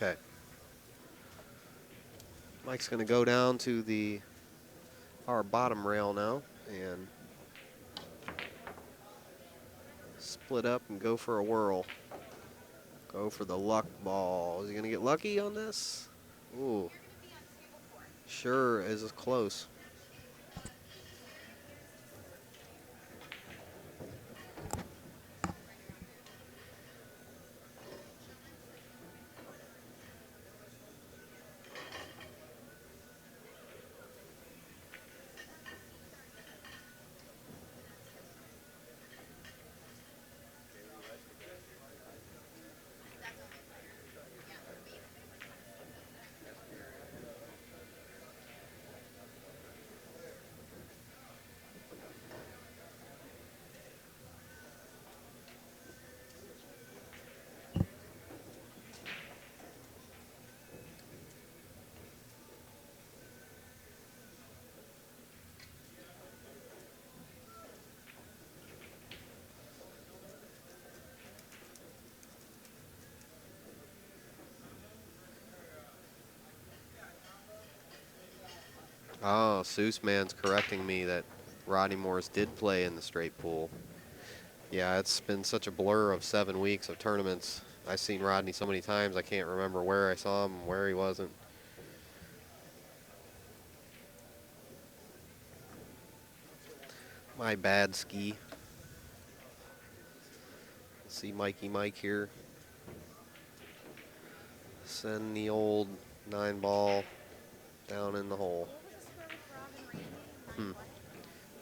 Okay. Mike's going to go down to our bottom rail now and split up and go for a whirl. Go for the luck ball. Is he going to get lucky on this? Ooh. Sure is close. Oh, Seuss Man's correcting me that Rodney Morris did play in the straight pool. Yeah, it's been such a blur of 7 weeks of tournaments. I've seen Rodney so many times I can't remember where I saw him, where he wasn't. My bad, Ski. See Mikey Mike here. Send the old 9-ball down in the hole.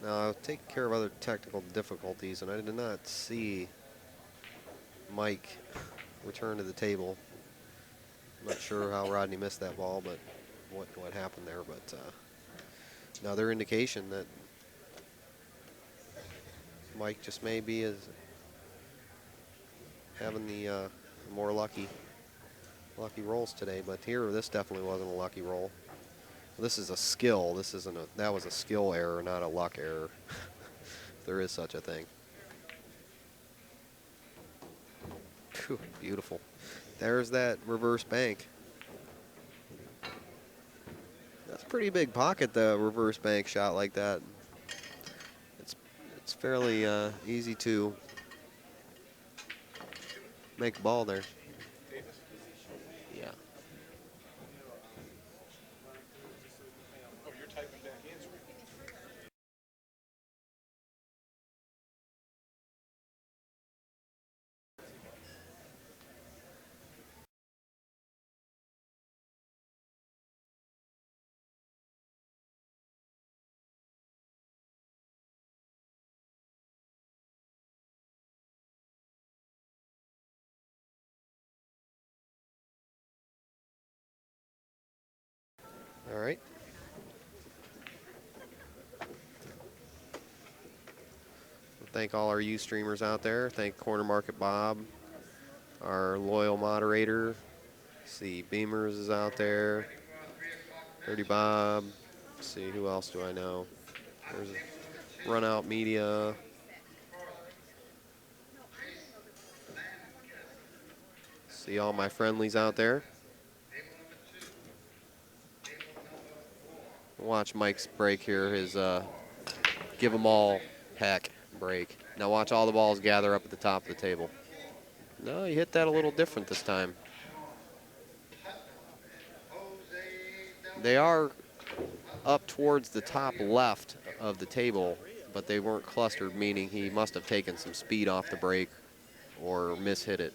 Now, I've taken care of other technical difficulties, and I did not see Mike return to the table. I'm not sure how Rodney missed that ball, but what happened there. But another indication that Mike just may be having the more lucky rolls today. But here, this definitely wasn't a lucky roll. This is a skill. This isn't a. That was a skill error, not a luck error. There is such a thing. Phew, beautiful. There's that reverse bank. That's a pretty big pocket, the reverse bank shot like that. It's fairly easy to make a ball there. Yeah. All right. Thank all our streamers out there. Thank Corner Market Bob, our loyal moderator. See, Beamers is out there. Dirty Bob. Let's see, who else do I know? There's Run Out Media. See all my friendlies out there. Watch Mike's break here, his give them all heck break. Now watch all the balls gather up at the top of the table. No, you hit that a little different this time. They are up towards the top left of the table, but they weren't clustered, meaning he must have taken some speed off the break or mishit it.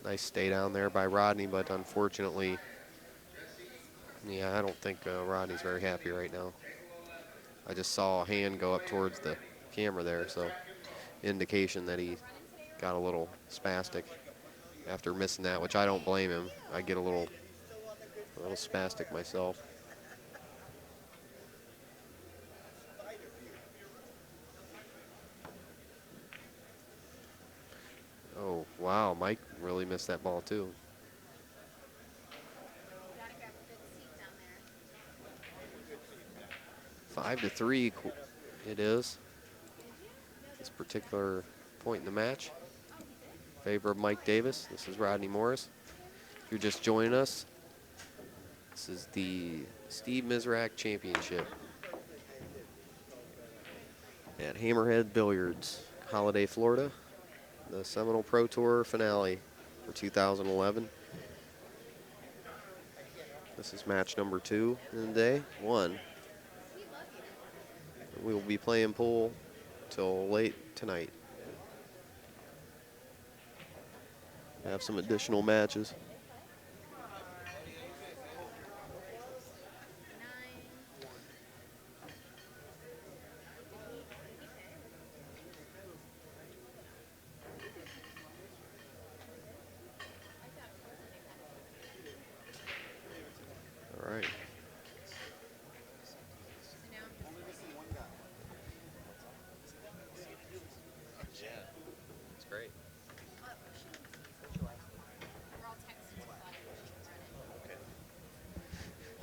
Nice stay down there by Rodney, but unfortunately, yeah, I don't think Rodney's very happy right now. I just saw a hand go up towards the camera there, so indication that he got a little spastic after missing that, which I don't blame him. I get a little spastic myself. Wow, Mike really missed that ball too. 5-3 it is. This particular point in the match. In favor of Mike Davis. This is Rodney Morris. If you're just joining us, this is the Steve Mizrak Championship at Hammerhead Billiards, Holiday, Florida. The Seminole Pro Tour finale for 2011. This is match number 2 in the day. 1. We will be playing pool till late tonight. Have some additional matches. All right. That's great.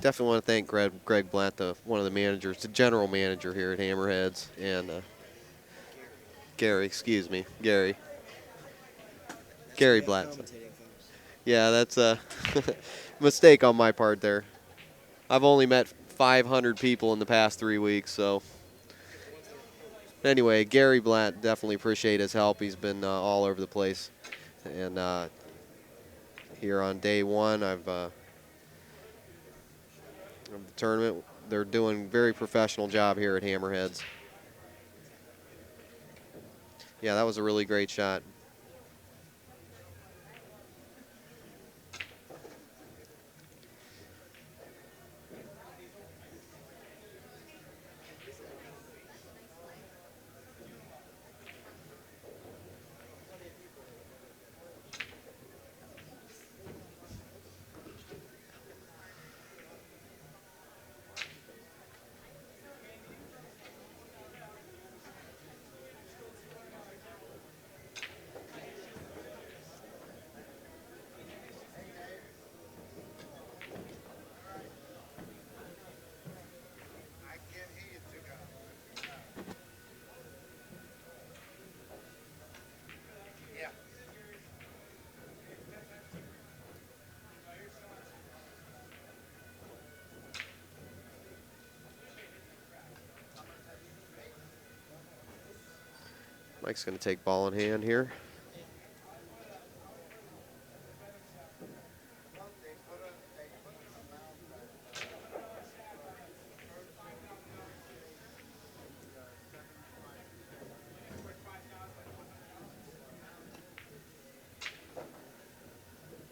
Definitely want to thank Greg Blatt, one of the managers, the general manager here at Hammerheads, and Gary Blatt. Yeah, that's a mistake on my part there. I've only met 500 people in the past 3 weeks, so. Anyway, Gary Blatt, definitely appreciate his help. He's been all over the place. And here on day 1 of the tournament, they're doing a very professional job here at Hammerheads. Yeah, that was a really great shot. Mike's going to take ball in hand here.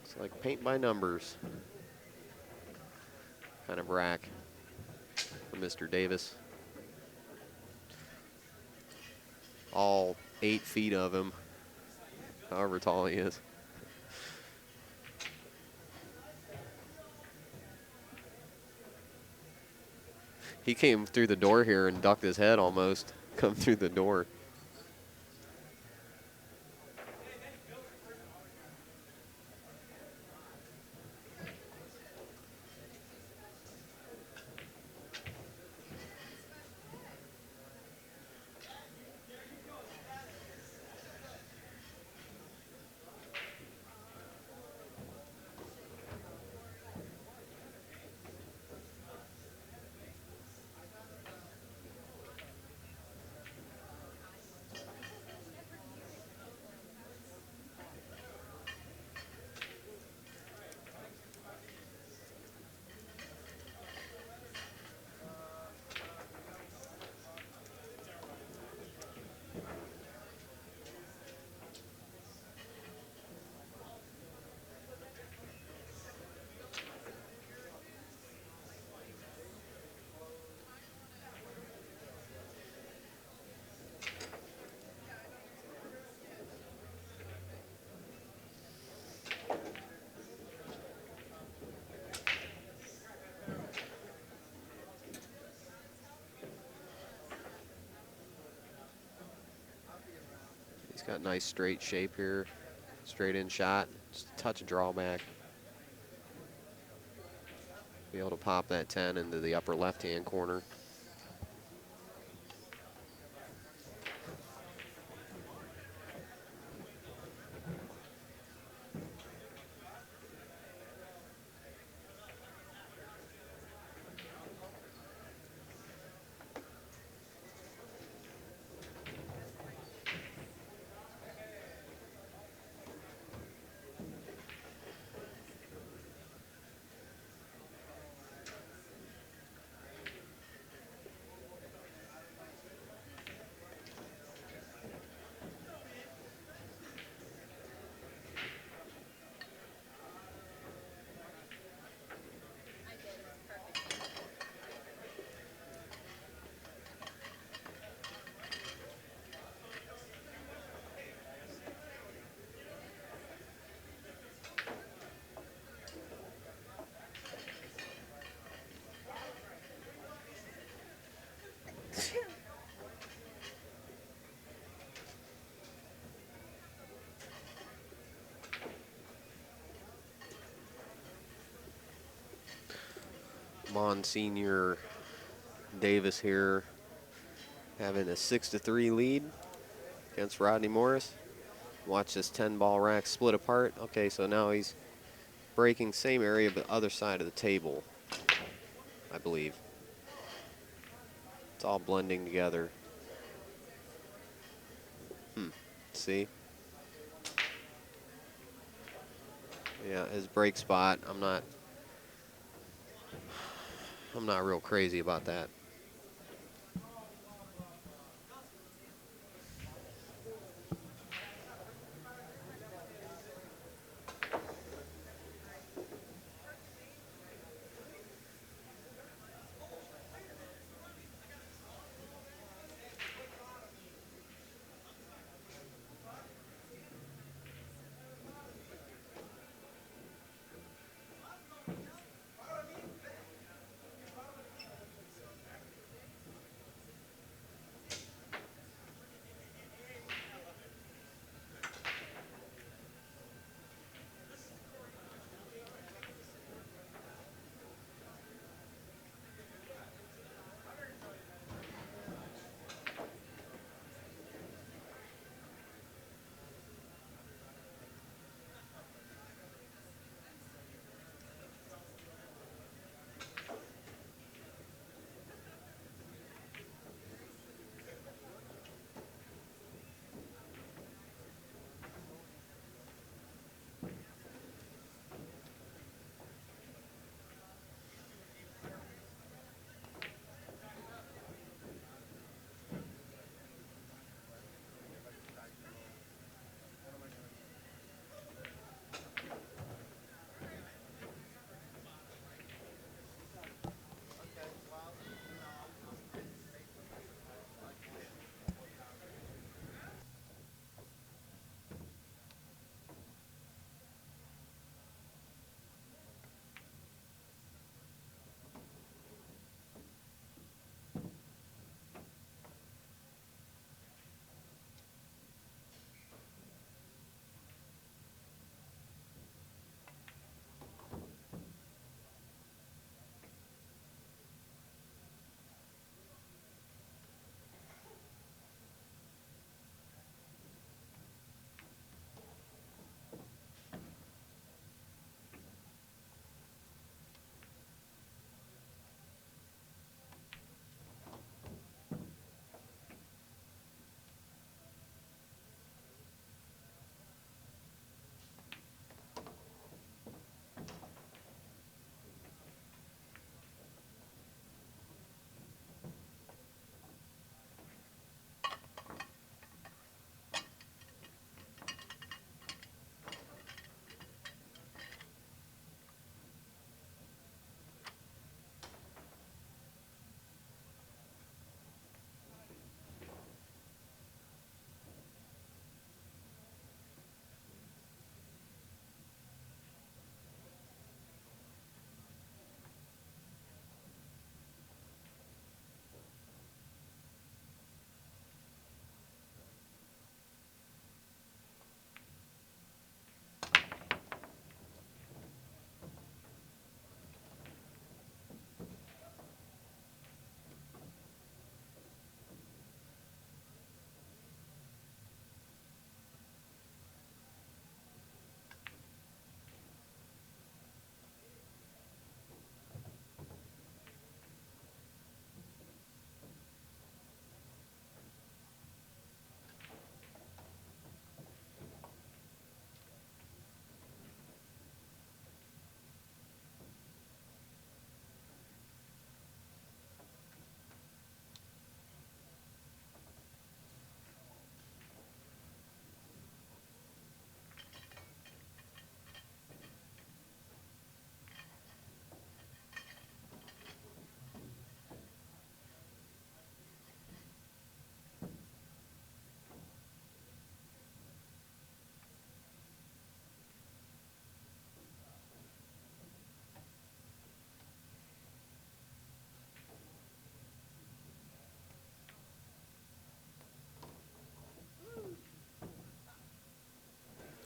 It's like paint by numbers kind of rack for Mr. Davis. All 8 feet of him, however tall he is. He came through the door here and ducked his head almost, come through the door. He's got nice straight shape here. Straight in shot, just a touch of drawback. Be able to pop that 10 into the upper left-hand corner. Monsignor Davis here having a 6-3 lead against Rodney Morris. Watch this 10-ball rack split apart. Okay, so now he's breaking same area but other side of the table, I believe. It's all blending together. See? Yeah, his break spot, I'm not real crazy about that.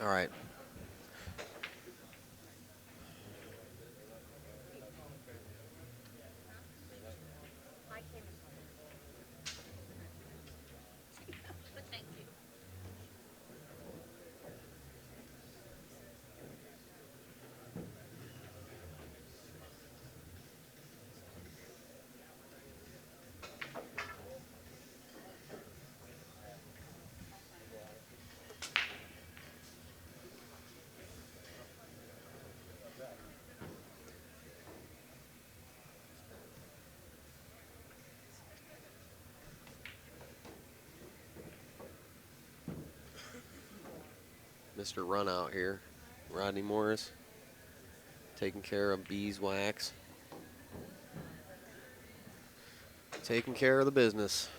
All right. Mr. Run Out here, Rodney Morris, taking care of beeswax, taking care of the business.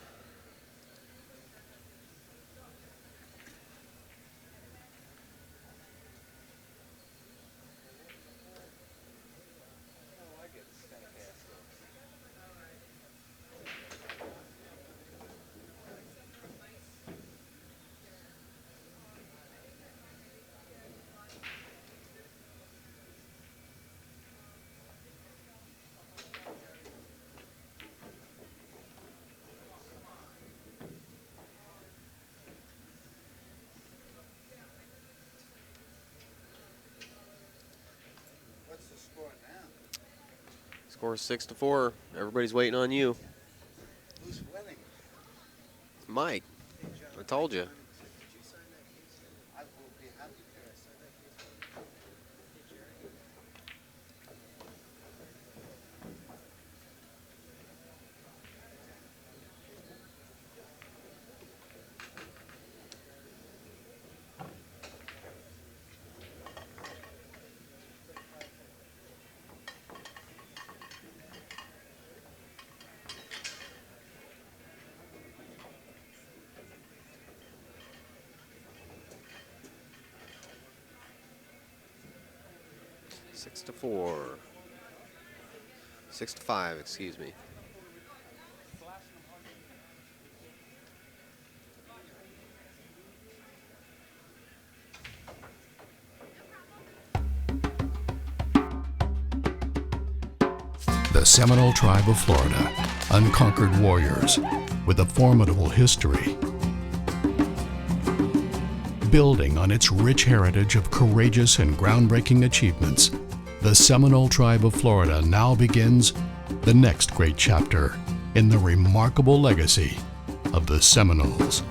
What's the score now? Score 6-4. Everybody's waiting on you. Who's winning? Mike, I told you. I will be happy to. 6-4. 6-5, excuse me. The Seminole tribe of Florida, unconquered warriors with a formidable history. Building on its rich heritage of courageous and groundbreaking achievements, the Seminole tribe of Florida now begins the next great chapter in the remarkable legacy of the Seminoles.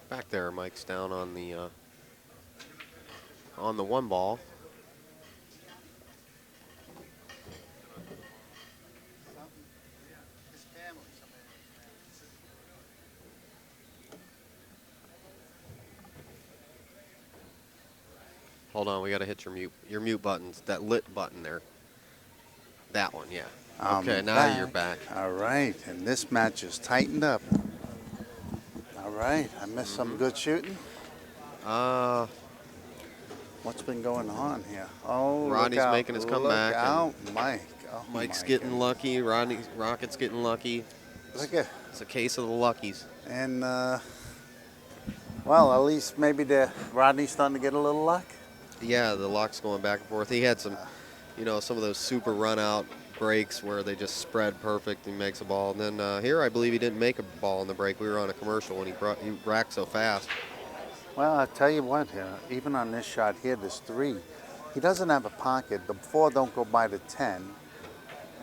Back there, Mike's down on the one ball. His family, Hold on, we gotta hit your mute buttons. That lit button there. That one, yeah. Okay, now you're back. All right, and this match is tightened up. All right, I missed some good shooting. What's been going on here? Oh, Rodney's look out, making his comeback, Look out, Mike. Oh, Mike's my getting goodness. lucky. Rocket's getting lucky. Look at, It's a case of the luckies. and well, at least maybe Rodney's starting to get a little luck. Yeah, the luck's going back and forth. He had some, some of those super run-out breaks where they just spread perfect and makes a ball. And then here, I believe he didn't make a ball in the break. We were on a commercial when he racked so fast. Well, I'll tell you what, even on this shot here, this 3, he doesn't have a pocket. The 4 don't go by the 10.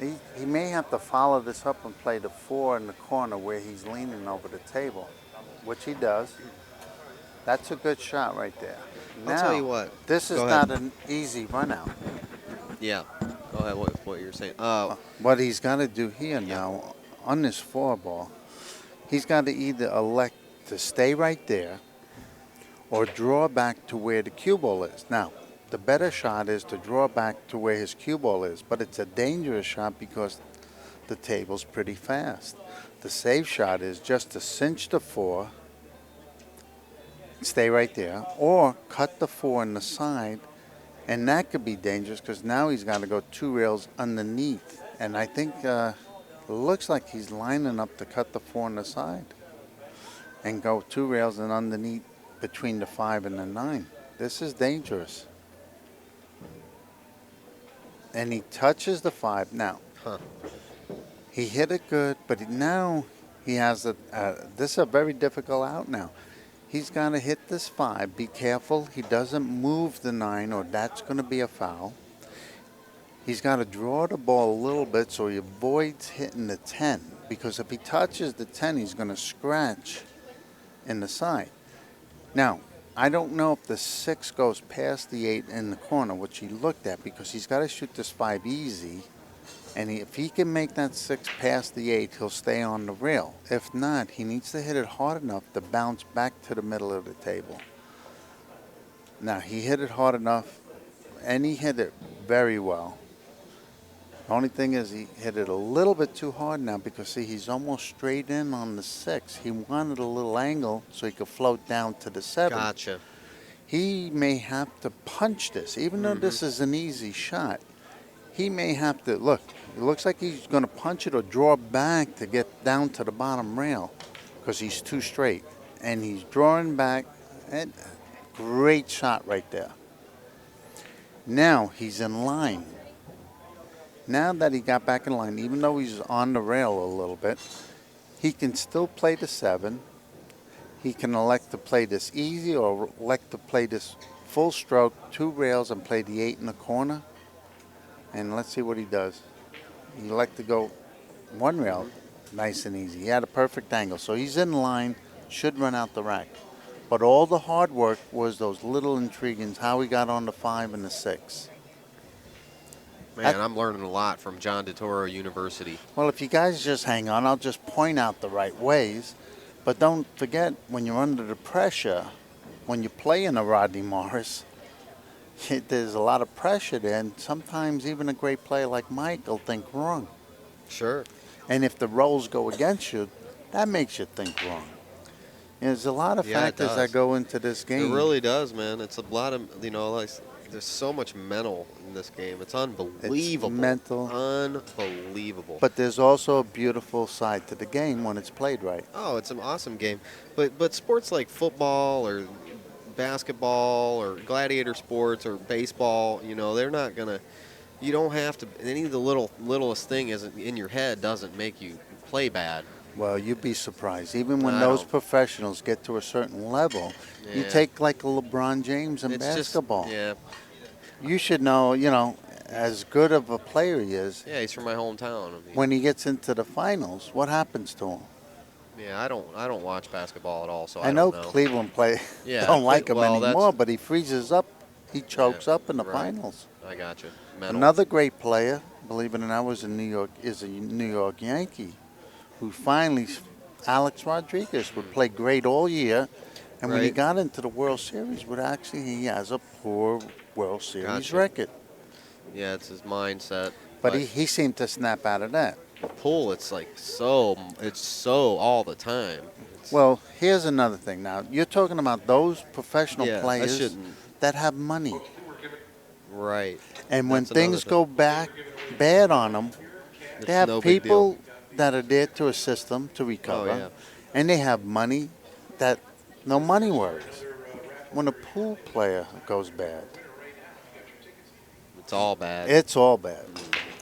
He may have to follow this up and play the 4 in the corner where he's leaning over the table, which he does. That's a good shot right there. I'll tell you what. This is Go ahead. not an easy run out. Yeah. Go ahead. What you're saying? What he's got to do here now, on this 4 ball, he's got to either elect to stay right there or draw back to where the cue ball is. Now, the better shot is to draw back to where his cue ball is, but it's a dangerous shot because the table's pretty fast. The safe shot is just to cinch the 4, stay right there, or cut the 4 in the side And that could be dangerous because now he's got to go 2 rails underneath. And I think it looks like he's lining up to cut the 4 on the side and go 2 rails and underneath between the 5 and the 9. This is dangerous. And he touches the 5. Now, he hit it good, but now he has this is a very difficult out now. He's got to hit this 5. Be careful he doesn't move the 9 or that's going to be a foul. He's got to draw the ball a little bit so he avoids hitting the 10. Because if he touches the 10, he's going to scratch in the side. Now, I don't know if the 6 goes past the 8 in the corner, which he looked at, because he's got to shoot this 5 easy. And if he can make that 6 past the 8, he'll stay on the rail. If not, he needs to hit it hard enough to bounce back to the middle of the table. Now, he hit it hard enough, and he hit it very well. The only thing is he hit it a little bit too hard now because, see, he's almost straight in on the 6. He wanted a little angle so he could float down to the 7. Gotcha. He may have to punch this. Even though this is an easy shot, he may have to, look, it looks like he's going to punch it or draw back to get down to the bottom rail because he's too straight. And he's drawing back. And great shot right there. Now he's in line. Now that he got back in line, even though he's on the rail a little bit, he can still play the 7. He can elect to play this easy or elect to play this full stroke, 2 rails, and play the 8 in the corner. And let's see what he does. He elect to go 1 rail, nice and easy. He had a perfect angle. So he's in line, should run out the rack. But all the hard work was those little intriguings, how he got on the 5 and the 6. Man, I'm learning a lot from John DeToro University. Well, if you guys just hang on, I'll just point out the right ways. But don't forget, when you're under the pressure, when you play in a Rodney Morris, there's a lot of pressure there. And sometimes even a great player like Mike will think wrong. Sure. And if the rolls go against you, that makes you think wrong. There's a lot of factors that go into this game. It really does, man. It's a lot of, like, there's so much mental in this game. It's unbelievable. It's mental. Unbelievable. But there's also a beautiful side to the game when it's played right. Oh, it's an awesome game. But sports like football or basketball or gladiator sports or baseball, they're not going to, you don't have to, any of the littlest thing isn't in your head doesn't make you play bad. Well, you'd be surprised. Even when those professionals get to a certain level, you take like a LeBron James in basketball. You should know, as good of a player he is. Yeah, he's from my hometown. When he gets into the finals, what happens to him? Yeah, I don't watch basketball at all, so I don't know know. Cleveland don't like him anymore, but he freezes up. He chokes up in the finals. I got you. Another great player, believe it or not, was in New York, is a New York Yankee, who finally, Alex Rodriguez, would play great all year. And when he got into the World Series, he has a poor World Series record. Yeah, it's his mindset. But he seemed to snap out of that. The pool, it's so all the time. Well, here's another thing. Now, you're talking about those professional players that have money. Right. And when things go bad on them, they have people that are there to assist them to recover. Oh, yeah. And they have money that no money worries. When a pool player goes bad, it's all bad. It's all bad.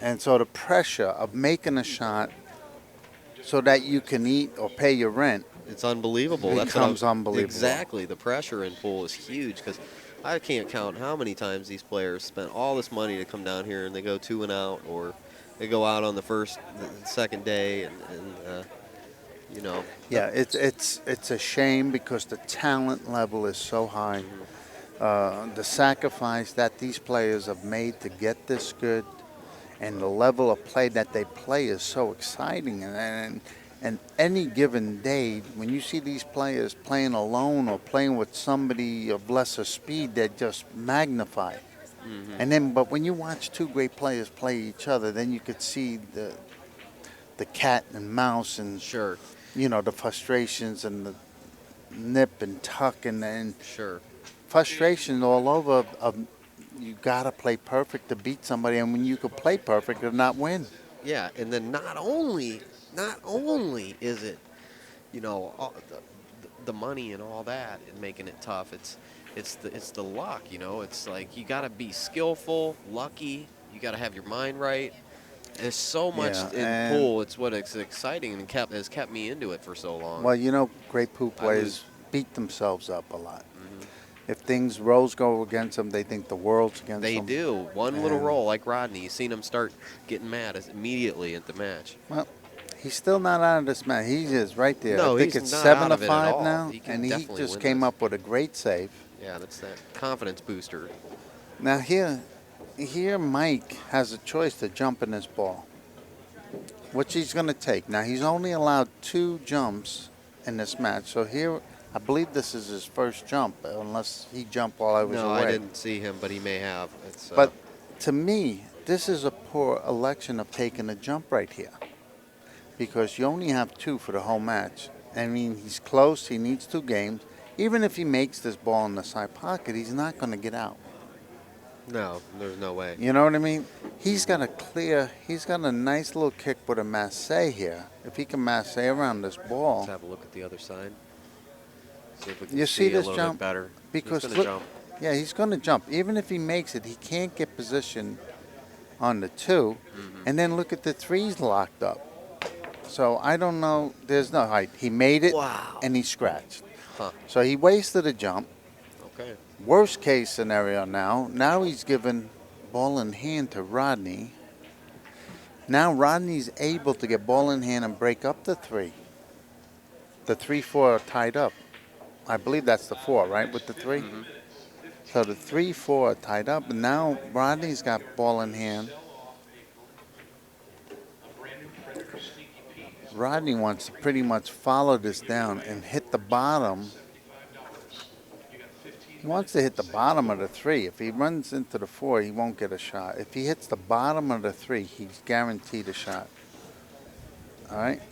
And so the pressure of making a shot so that you can eat or pay your rent, it's unbelievable. It becomes unbelievable. Exactly. The pressure in pool is huge because I can't count how many times these players spent all this money to come down here and they go 2 and out, or they go out on the second day, and Yeah, it's a shame because the talent level is so high. The sacrifice that these players have made to get this good, and the level of play that they play is so exciting. And any given day, when you see these players playing alone or playing with somebody of lesser speed, they just magnify. And then, but when you watch 2 great players play each other, then you could see the cat and mouse and the frustrations and the nip and tuck and frustration all over of you got to play perfect to beat somebody. And when you could play perfect and not win. Yeah, and then not only is it, all the money and all that and making it tough. It's the luck. It's like you got to be skillful, lucky. You got to have your mind right. There's so much Yeah, in and pool. It's what it's exciting and has kept me into it for so long. well, great pool I lose. players beat themselves up a lot. Hmm. If roles go against them, they think the world's against They them. do. One little And, roll like Rodney. You seen him start getting mad immediately at the match. well, he's still not out of this match. He is right there. No, I think he's it's not 7 out to of it at 5 all. now, He can and he definitely just win came this. up with a great save. Yeah, that's that confidence booster. Now here Mike has a choice to jump in this ball, which he's going to take. Now he's only allowed 2 jumps in this match, so here I believe this is his first jump, unless he jumped while I was No, away. I didn't see him, but he may have. But to me, this is a poor election of taking a jump right here, because you only have 2 for the whole match. I mean, he's close. He needs 2 games. Even if he makes this ball in the side pocket, he's not going to get out. no, there's no way. You know what I mean? He's got a nice little kick with a masse here. If he can masse around this ball. Let's have a look at the other side. See if we can You see a this little jump? bit better. Because He's look, gonna jump. yeah, he's going to jump. Even if he makes it, he can't get position on the 2. And then look at the 3's locked up. So I don't know. There's no height. He made it, Wow. and he scratched. Huh. So he wasted a jump. Okay. Worst case scenario now. Now he's given ball in hand to Rodney. Now Rodney's able to get ball in hand and break up the 3. The 3-4 are tied up. I believe that's the 4, right, with the 3? Mm-hmm. So the 3-4 are tied up, and now Rodney's got ball in hand. Rodney wants to pretty much follow this down and hit the bottom. He wants to hit the bottom of the 3. If he runs into the 4, he won't get a shot. If he hits the bottom of the 3, he's guaranteed a shot. All right?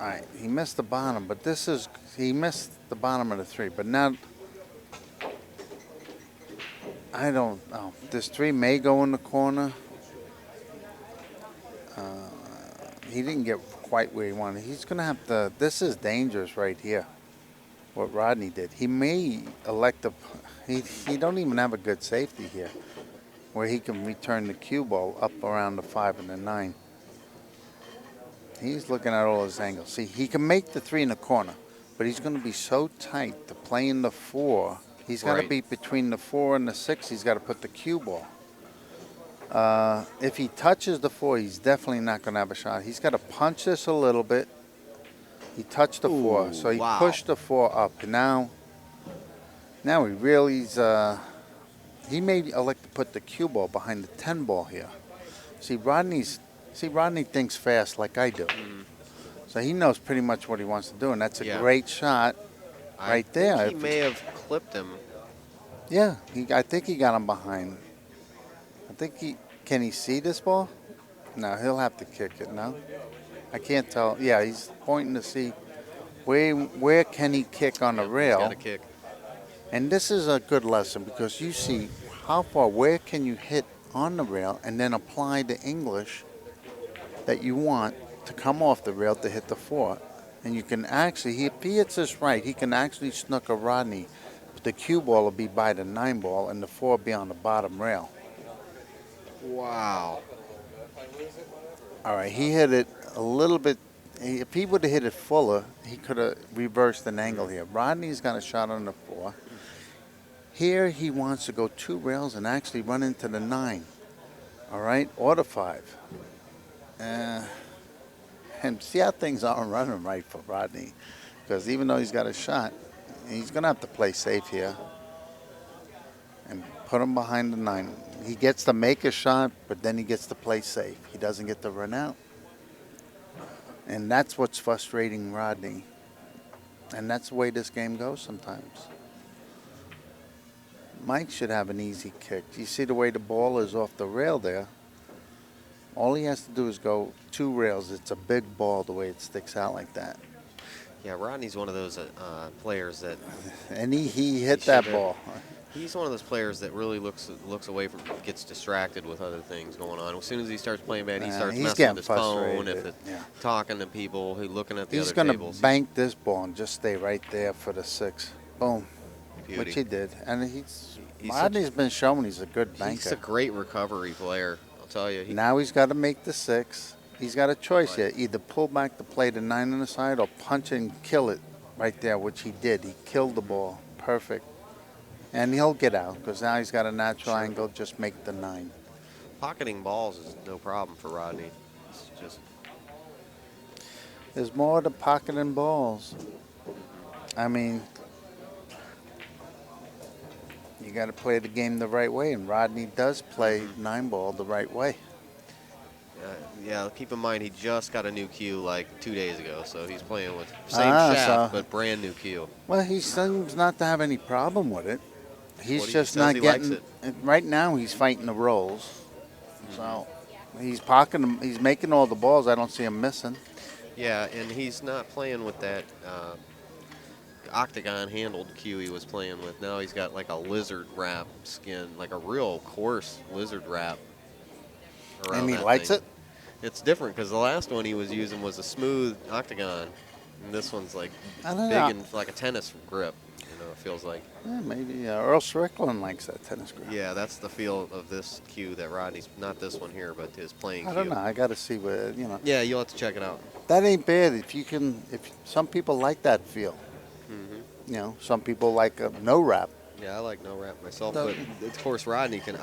All right, he missed the bottom, but he missed the bottom of the 3. But now, I don't know. This 3 may go in the corner. He didn't get quite where he wanted. He's going to have to, this is dangerous right here, what Rodney did. He may elect he don't even have a good safety here, where he can return the cue ball up around the 5 and the 9. He's looking at all his angles. See, he can make the 3 in the corner, but he's going to be so tight to play in the 4. He's got to Right. be between the 4 and the 6. He's got to put the cue ball. If he touches the 4, he's definitely not going to have a shot. He's got to punch this a little bit. He touched the 4, Ooh, so he wow. pushed the 4 up. And now he really's, he may elect to put the cue ball behind the 10 ball here. Rodney thinks fast like I do. So he knows pretty much what he wants to do, and that's a Yeah. great shot right there. I think he If- may have clipped him. Yeah, I think he got him behind. Can he see this ball? No, he'll have to kick it, no? I can't tell. Yeah, he's pointing to see where can he kick on the rail. Got a kick. And this is a good lesson because you see where can you hit on the rail and then apply the English that you want to come off the rail to hit the 4. And you can actually, if he hits this right, he can actually snook a Rodney. But the cue ball will be by the 9 ball and the 4 will be on the bottom rail. Wow. All right, he hit it a little bit. If he would have hit it fuller, he could have reversed an angle here. Rodney's got a shot on the 4. Here he wants to go 2 rails and actually run into the 9. All right, or the 5. And see how things aren't running right for Rodney. Because even though he's got a shot, he's going to have to play safe here. And put him behind the 9. He gets to make a shot, but then he gets to play safe. He doesn't get to run out. And that's what's frustrating Rodney. And that's the way this game goes sometimes. Mike should have an easy kick. You see the way the ball is off the rail there? All he has to do is go 2 rails. It's a big ball the way it sticks out like that. Yeah, Rodney's one of those players that And he hit that should've- ball. He's one of those players that really looks away from, gets distracted with other things going on. As soon as he starts playing bad, he starts he's messing getting with his phone, frustrated, yeah. talking to people, looking at the He's other going to tables. bank this ball and just stay right there for the 6. Boom. Beauty. Which he did. And He's Rodney's been showing he's a good banker. He's a great recovery player, I'll tell you. Now he's got to make the 6. He's got a choice here. Either pull back to play the 9 on the side or punch it and kill it right there, which he did. He killed the ball. Perfect. And he'll get out because now he's got a natural angle. Just make the 9. Pocketing balls is no problem for Rodney. It's just There's more to pocketing balls. I mean, you got to play the game the right way, and Rodney does play 9 ball the right way. yeah, keep in mind he just got a new cue like 2 days ago, so he's playing with same shaft but brand new cue. Well, he seems not to have any problem with it. He's What he just says not he likes getting. it. Right now, he's fighting the rolls. So he's pocketing them. He's making all the balls. I don't see him missing. Yeah, and he's not playing with that octagon handled cue he was playing with. Now he's got like a lizard wrap skin, like a real coarse lizard wrap around And he that likes thing. it. It's different because the last one he was using was a smooth octagon, and this one's like I don't big know. and like a tennis grip. You know, it feels like. Yeah, maybe Earl Strickland likes that tennis grip. Yeah, that's the feel of this cue that Rodney's, not this one here, but his playing I cue. don't know. I got to see what. Yeah, you'll have to check it out. That ain't bad if you can. If some people like that feel. Some people like a no wrap. Yeah, I like no wrap myself, but of course Rodney can.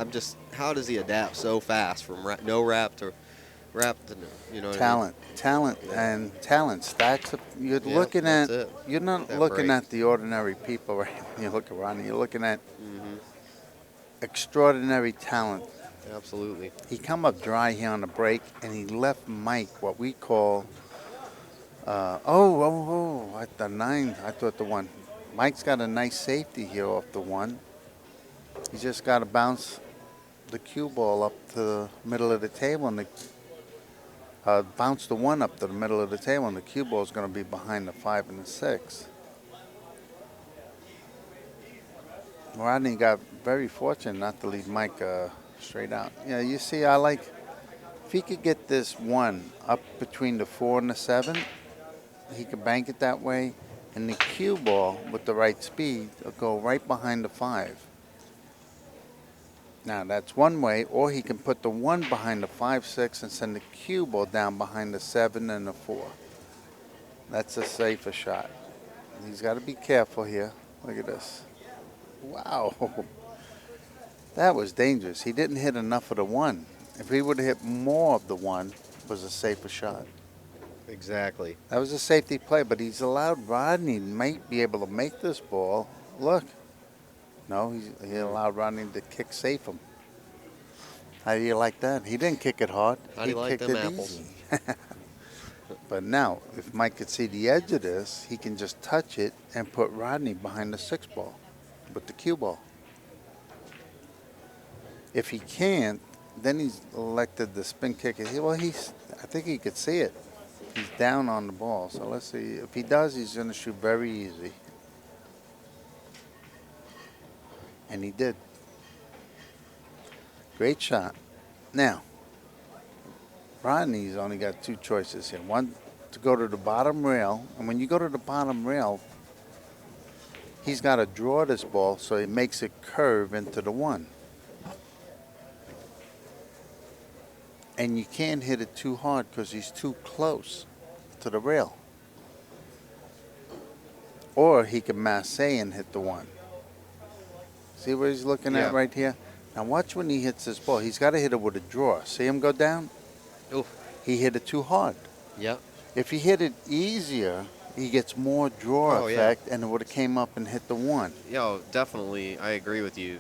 How does he adapt so fast from no wrap to wrap to, what Talent, and talent stacks up. You're Yeah, looking at. that's it. You're not That looking break. at the ordinary people, right? You look at Rodney. You're looking at extraordinary talent. mean? Absolutely. He come up dry here on the break, and he left Mike what we call. At the 9. I thought the 1. Mike's got a nice safety here off the 1. He's just got to bounce the cue ball up to the middle of the table, and bounce the 1 up to the middle of the table, and the cue ball is going to be behind the 5 and the 6. Rodney got very fortunate not to leave Mike straight out. Yeah, you see, if he could get this 1 up between the 4 and the 7, he could bank it that way, and the cue ball with the right speed will go right behind the 5. Now that's one way, or he can put the 1 behind the 5, 6, and send the cue ball down behind the 7 and the 4. That's a safer shot. He's got to be careful here. Look at this. Wow. That was dangerous. He didn't hit enough of the 1. If he would have hit more of the 1, it was a safer shot. Exactly. That was a safety play, but he's allowed Rodney might be able to make this ball. Look. No, he allowed Rodney to kick safe him. How do you like that? He didn't kick it hard. How do you like kicked them it apples? easy. But now, if Mike could see the edge of this, he can just touch it and put Rodney behind the 6 ball with the cue ball. If he can't, then he's elected the spin kicker. I think he could see it. He's down on the ball. So let's see. If he does, he's going to shoot very easy. And he did. Great shot. Now, Rodney's only got 2 choices here. One, to go to the bottom rail. And when you go to the bottom rail, he's got to draw this ball so it makes it curve into the 1. And you can't hit it too hard because he's too close to the rail. Or he can masse and hit the 1. See where he's looking at right here? Now watch when he hits this ball. He's got to hit it with a draw. See him go down? Oof. He hit it too hard. Yep. If he hit it easier, he gets more draw Oh, yeah. effect, and it would have came up and hit the 1. Definitely, I agree with you.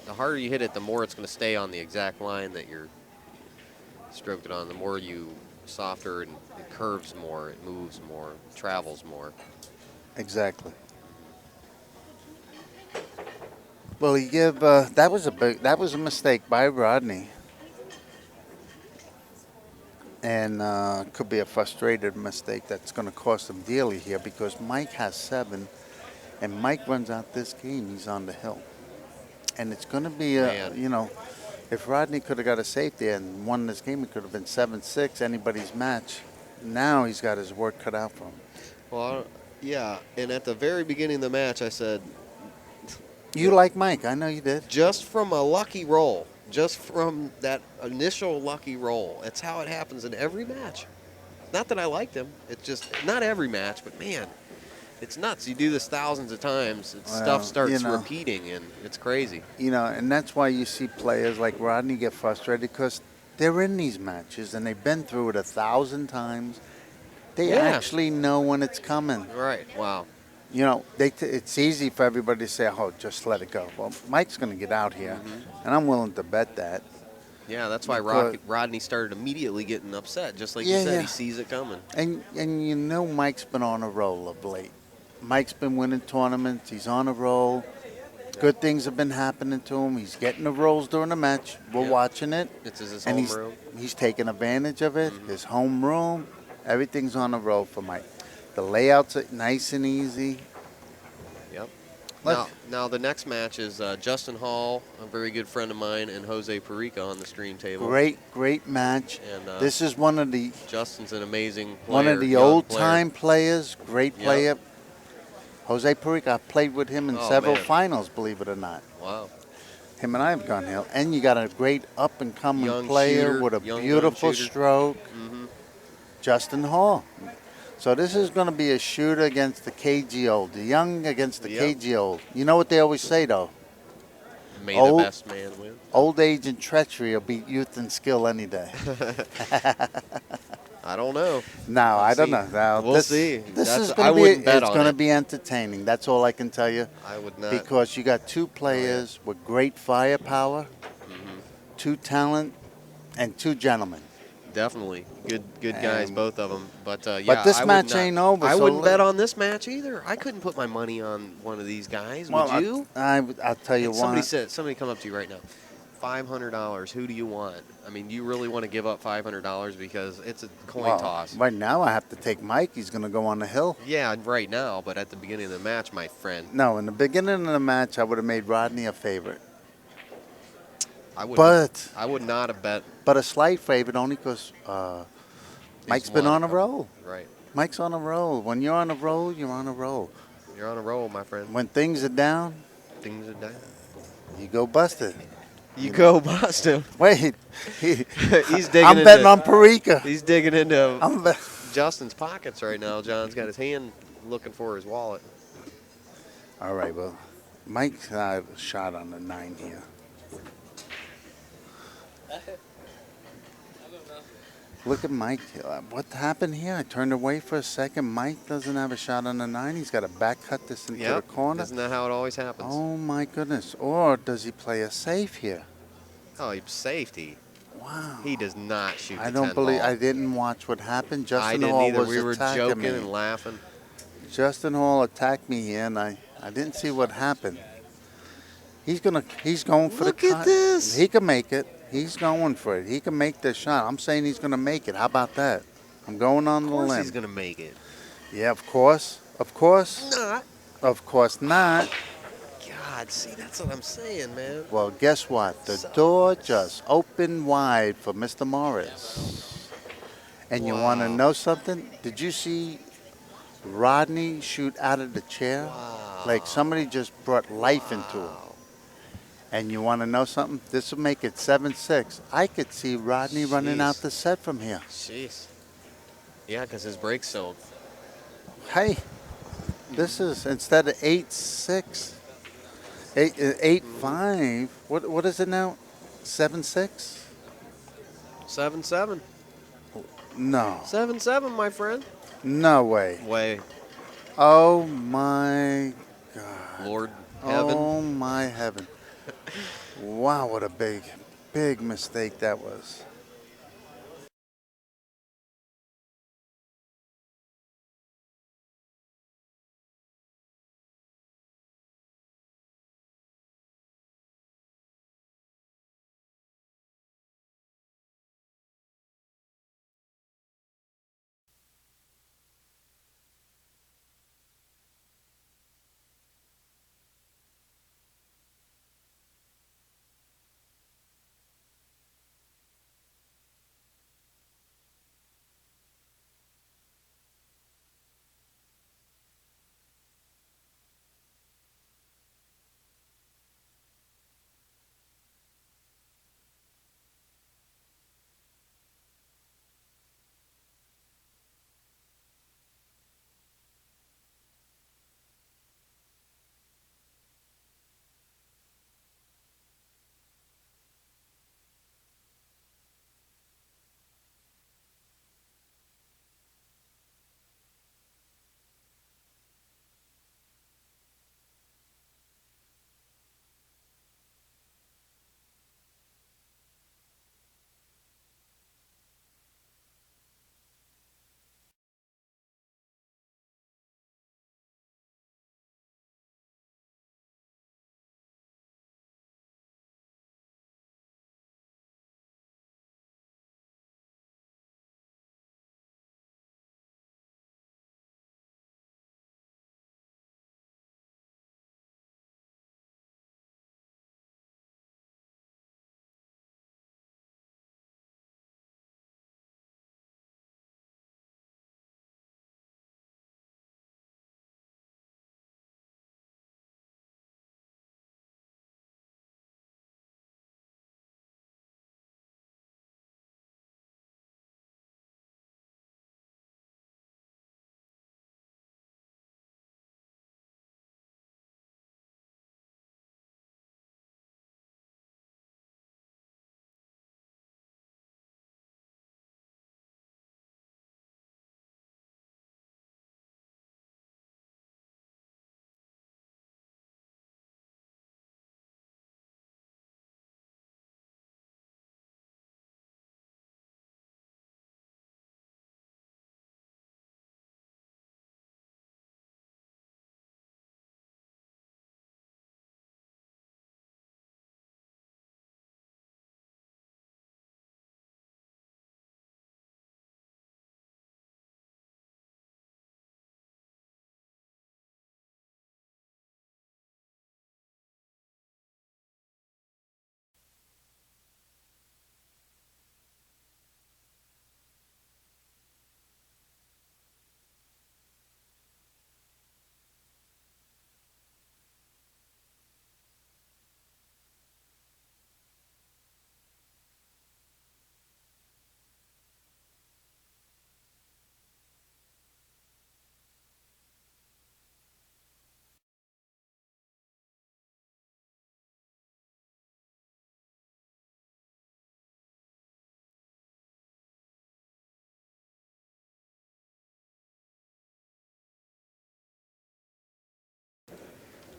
The harder you hit it, the more it's going to stay on the exact line that you're stroked it on. The more you softer, and it curves more, it moves more, travels more. Exactly. Well, he gave that was a mistake by Rodney, and could be a frustrated mistake that's going to cost him dearly here because Mike has 7, and Mike runs out this game, he's on the hill. And it's going to be, Man. if Rodney could have got a safety and won this game, it could have been 7-6, anybody's match. Now he's got his work cut out for him. Well, yeah, and at the very beginning of the match, I said, You like Mike. I know you did. just from a lucky roll, just from that initial lucky roll, it's how it happens in every match. Not that I liked him. It's just, not every match, but man, it's nuts. You do this thousands of times, stuff starts repeating, and it's crazy. And that's why you see players like Rodney get frustrated because they're in these matches and they've been through it 1,000 times. They actually know when it's coming. Right, wow. It's easy for everybody to say, oh, just let it go. Well, Mike's going to get out here, and I'm willing to bet that. Yeah, that's why Rodney started immediately getting upset, just like you said. He sees it coming. And Mike's been on a roll of late. Mike's been winning tournaments. He's on a roll. Good things have been happening to him. He's getting the rolls during the match. We're watching it. It's his and home room. He's taking advantage of it. His home room. Everything's on a roll for Mike. The layouts are nice and easy. Yep. Now the next match is Justin Hall, a very good friend of mine, and Jose Perica on the stream table. Great match. And this is one of the Justin's an amazing player. One of the old-time players. Great player. Jose Perica, I played with him in several finals, believe it or not. Wow. Him and I have gone hill. And you got a great up-and-coming player with a beautiful stroke. Justin Hall. So this is going to be a shooter against the cagey old. The young against the cagey old. You know what they always say, though? May the best man win. Old age and treachery will beat youth and skill any day. I don't know. No, I don't know. Now, we'll see. This is going to be entertaining. That's all I can tell you. I would not. Because you got two players with great firepower, two talent, and two gentlemen. Definitely. Good guys, both of them. But this match ain't over. I wouldn't bet on this match either. I couldn't put my money on one of these guys. Would you? I'll tell you what. Somebody come up to you right now. $500. Who do you want? I mean, you really want to give up $500 because it's a coin toss. Right now, I have to take Mike. He's going to go on the hill. Yeah, right now. But at the beginning of the match, my friend. No, in the beginning of the match, I would have made Rodney a favorite. I would not have bet. But a slight favorite only because Mike's been on a roll. Right. Mike's on a roll. When you're on a roll, you're on a roll. You're on a roll, my friend. When things are down, you go busted. You go bust him. Wait. He's digging I'm betting on Perica. He's digging into Justin's pockets right now. John's got his hand looking for his wallet. All right, well, Mike's got a shot on the 9 here. Look at Mike. What happened here? I turned away for a second. Mike doesn't have a shot on the 9. He's got a back cut this into the corner. Isn't that how it always happens? Oh, my goodness. Or does he play a safe here? Oh, he's safety. Wow. He does not shoot I don't believe. I didn't watch what happened. Justin Hall was We were attacking joking me. and laughing. Justin Hall attacked me here, and I didn't see what happened. He's going for the cut. Look at this. He can make it. He's going for it. He can make the shot. I'm saying he's going to make it. How about that? I'm going on the limb. Of course he's going to make it. Yeah, of course. Of course. Not. Of course not. God, see, that's what I'm saying, man. Well, guess what? The door just opened wide for Mr. Morris. And you want to know something? Did you see Rodney shoot out of the chair? Wow. Like somebody just brought life into him. And you want to know something? This will make it 7-6. I could see Rodney running out the set from here. Jeez. Yeah, because his break's so... Hey, this is, instead of 8-6, 8-5, what is it now? 7-6? 7-7. No. 7-7, my friend. No way. Way. Oh, my God. Lord heaven. Oh, my heaven. Wow, what a big mistake that was.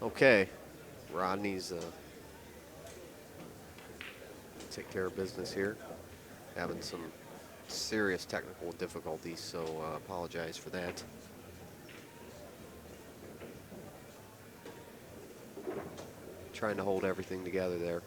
Okay, Rodney's take care of business here. Having some serious technical difficulties, so apologize for that. Trying to hold everything together there.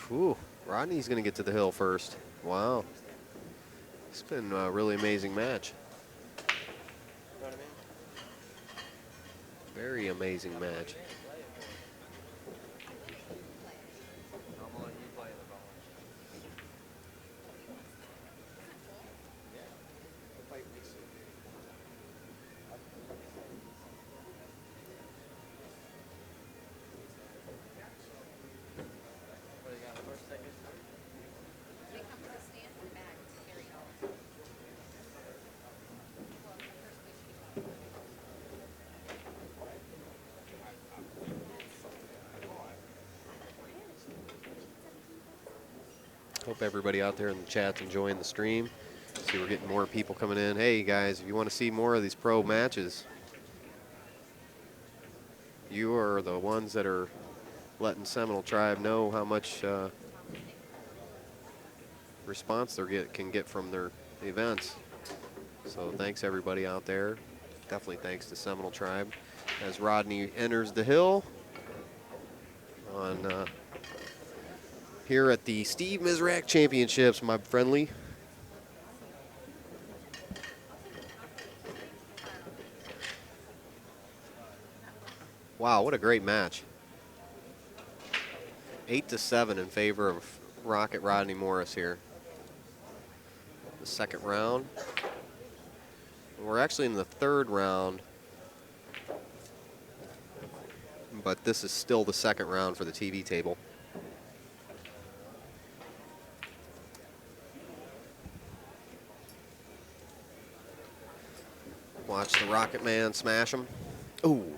Whew, Rodney's going to get to the hill first. Wow. It's been a really amazing match. Very amazing match. Hope everybody out there in the chat's enjoying the stream. See, we're getting more people coming in. Hey guys, if you want to see more of these pro matches, you are the ones that are letting Seminole Tribe know how much response they can get from their events. So thanks everybody out there. Definitely thanks to Seminole Tribe as Rodney enters the hill on here at the Steve Mizrak Championships, my friendly. Wow, what a great match. 8-7 in favor of Rocket Rodney Morris here. The second round. We're actually in the third round, but this is still the second round for the TV table. Watch the Rocket Man smash him. Ooh,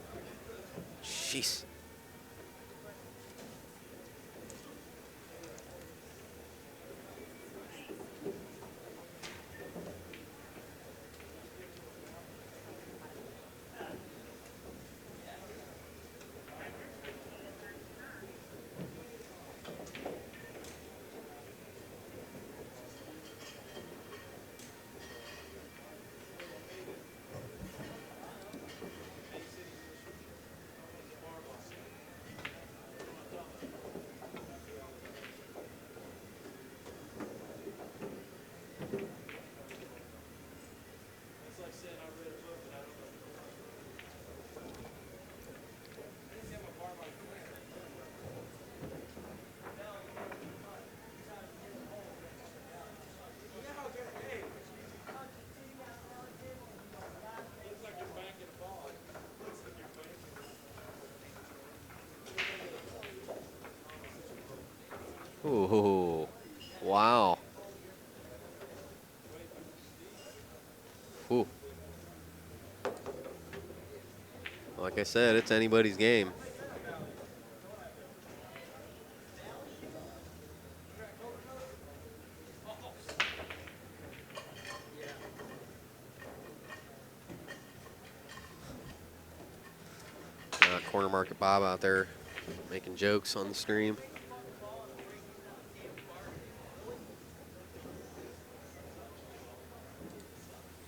jeez. Ooh, wow. Ooh. Like I said, it's anybody's game. Corner Market Bob out there making jokes on the stream.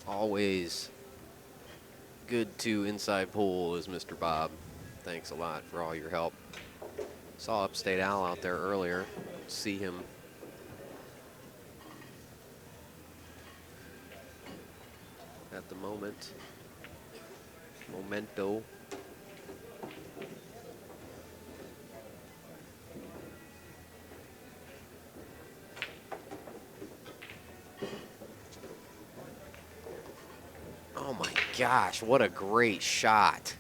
Always good to inside pool is Mr. Bob. Thanks a lot for all your help. Saw Upstate Al out there earlier. See him. At the moment. Momento. Oh my gosh, what a great shot.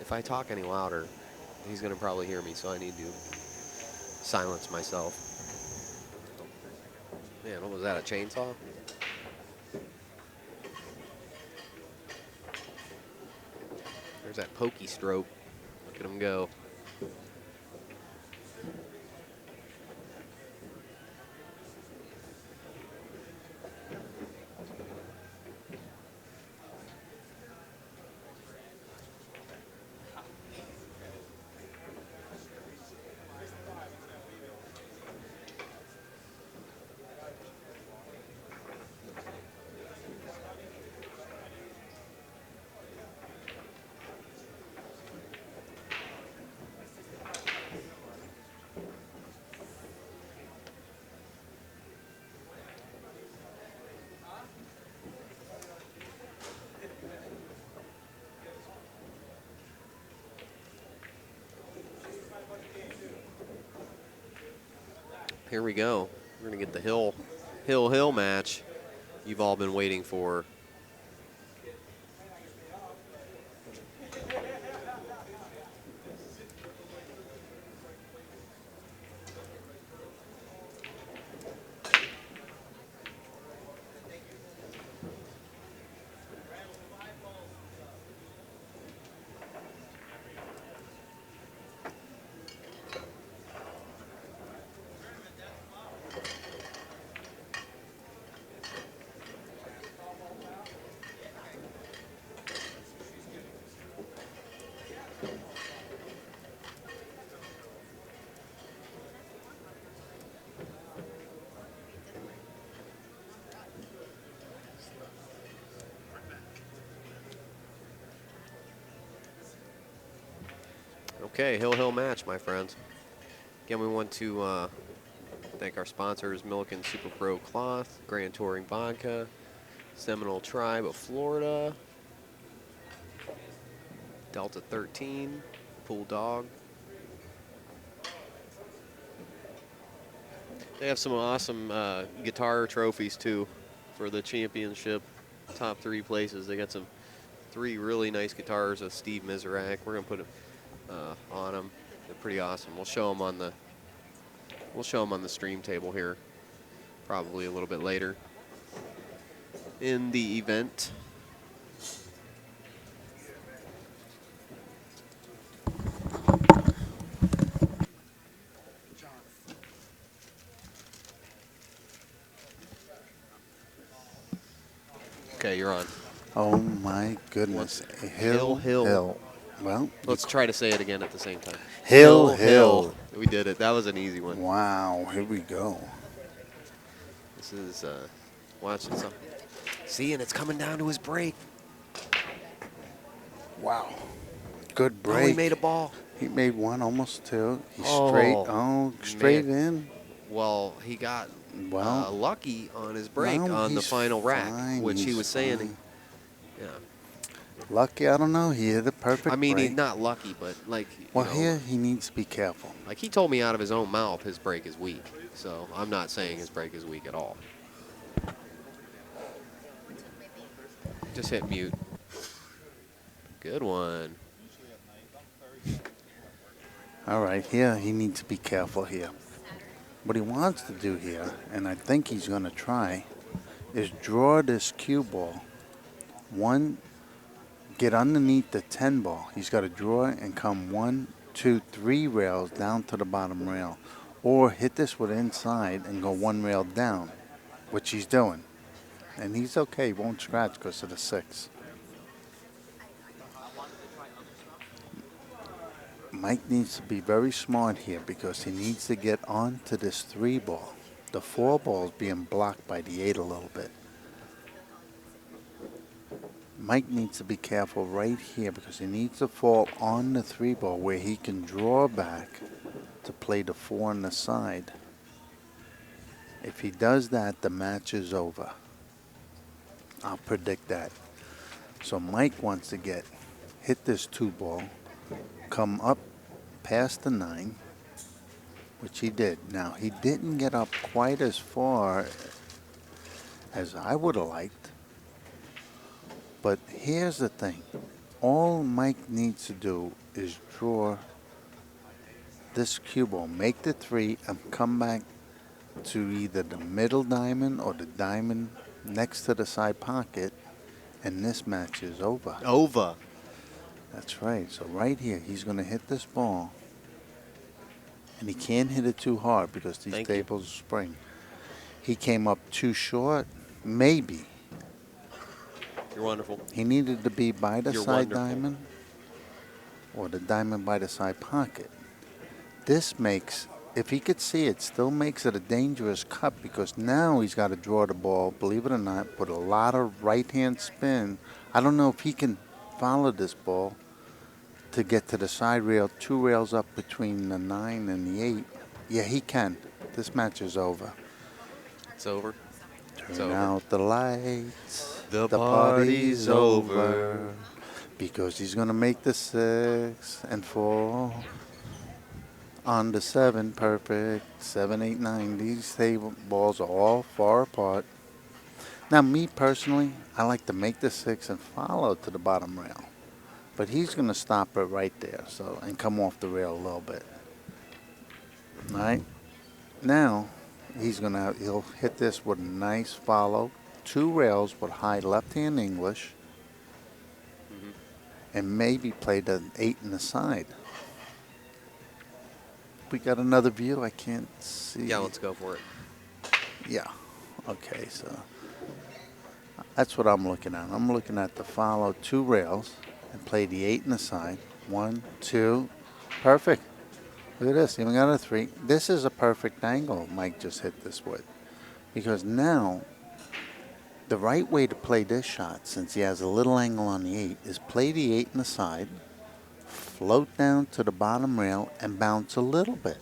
If I talk any louder, he's gonna probably hear me, so I need to silence myself. Man, what was that, a chainsaw? There's that pokey stroke. Look at him go. Here we go. We're going to get the Hill match you've all been waiting for. Okay, Hill match, my friends. Again, we want to thank our sponsors, Milliken Super Pro Cloth, Grand Touring Vodka, Seminole Tribe of Florida, Delta 13, Pool Dog. They have some awesome guitar trophies, too, for the championship. Top 3 places. They got 3 really nice guitars of Steve Miserak. We're going to put them on them. They're pretty awesome. We'll show them on the stream table here, probably a little bit later in the event. Okay, you're on. Oh my goodness. Hill. Well, Let's try to say it again at the same time. Hill. We did it. That was an easy one. Wow, here we go. This is watching something. See, and it's coming down to his break. Wow. Good break. Oh, he made a ball. He made one, almost 2. He's Oh, straight man. in. Well, he got Well, lucky on his break no, on the he's final rack, fine, which he he's was saying. fine. Yeah. Lucky, I don't know. He hit a perfect I mean, break. he's not lucky, but like. Well, you know, here he needs to be careful. like he told me out of his own mouth, his break is weak. So I'm not saying his break is weak at all. Just hit mute. Good one. All right, here he needs to be careful here. What he wants to do here, and I think he's going to try, is draw this cue ball. Get underneath the 10 ball. He's got to draw it and come 1, 2, 3 rails down to the bottom rail. Or hit this with inside and go 1 rail down, which he's doing. And he's okay, he won't scratch because of the 6. Mike needs to be very smart here because he needs to get onto this 3 ball. The 4 ball is being blocked by the 8 a little bit. Mike needs to be careful right here because he needs to fall on the 3 ball where he can draw back to play the 4 on the side. If he does that, the match is over. I'll predict that. So Mike wants to hit this 2 ball, come up past the 9, which he did. Now, he didn't get up quite as far as I would have liked. But here's the thing. All Mike needs to do is draw this cue ball, make the 3, and come back to either the middle diamond or the diamond next to the side pocket, and this match is over. Over. That's right. So right here, he's going to hit this ball, and he can't hit it too hard because these Thank you. tables spring. He came up too short, maybe. You're wonderful. He needed to be by the You're side wonderful. diamond or the diamond by the side pocket. This makes, if he could see it, still makes it a dangerous cut because now he's got to draw the ball, believe it or not, with a lot of right-hand spin. I don't know if he can follow this ball to get to the side rail, 2 rails up between the 9 and the 8. Yeah, he can. This match is over. It's over. Turn out the lights. The party's party's over. Because he's going to make the 6 and fall on the 7. Perfect. 7, 8, 9. These table balls are all far apart. Now, me personally, I like to make the 6 and follow to the bottom rail. But he's going to stop it right there, so, and come off the rail a little bit. All right? Now, he'll hit this with a nice follow. 2 rails with high left-hand English. And maybe play the 8 in the side. We got another view. I can't see. Yeah, let's go for it. Yeah. Okay, so that's what I'm looking at. I'm looking at the follow 2 rails and play the 8 in the side. 1, 2. Perfect. Look at this. Even got a 3. This is a perfect angle Mike just hit this with. Because now, the right way to play this shot, since he has a little angle on the 8, is play the 8 in the side, float down to the bottom rail, and bounce a little bit.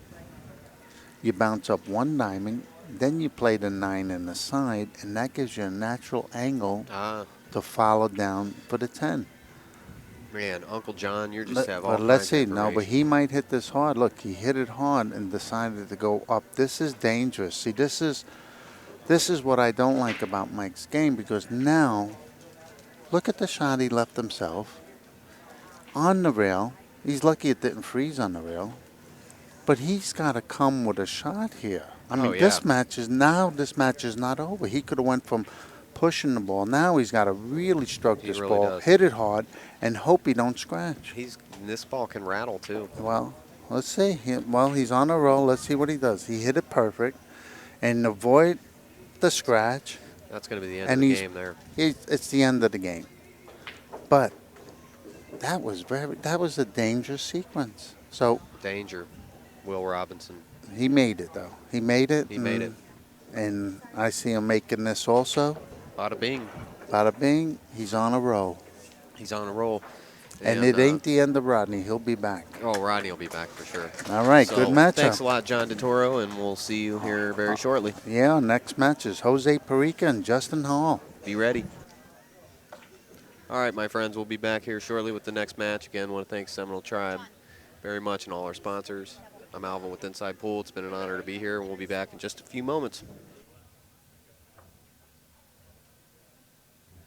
You bounce up 1 diamond, then you play the 9 in the side, and that gives you a natural angle to follow down for the 10. Man, Uncle John, you just have all But let's kinds see. of No, but information. he might hit this hard. Look, he hit it hard and decided to go up. This is dangerous. See, this is what I don't like about Mike's game, because now, look at the shot he left himself on the rail. He's lucky it didn't freeze on the rail. But he's got to come with a shot here. I mean, this match is not over. He could have went from pushing the ball. Now he's got to really stroke this really ball, does. hit it hard, and hope he don't scratch. This ball can rattle too. Well, let's see. He's on a roll. Let's see what he does. He hit it perfect and avoid the scratch. That's going to be the end of the game there. It's the end of the game. But that was a dangerous sequence. So Danger. Will Robinson. he made it, though. He made it. He made it. And I see him making this also. Bada bing. Bada bing. He's on a roll. He's on a roll. And it ain't the end of Rodney. He'll be back. Oh, Rodney will be back for sure. All right, So, good matchup. Thanks a lot, John DeToro, and we'll see you here very shortly. Yeah, next match is Jose Perica and Justin Hall. Be ready. All right, my friends, we'll be back here shortly with the next match. Again, want to thank Seminole Tribe very much and all our sponsors. I'm Alvin with Inside Pool. It's been an honor to be here, and we'll be back in just a few moments.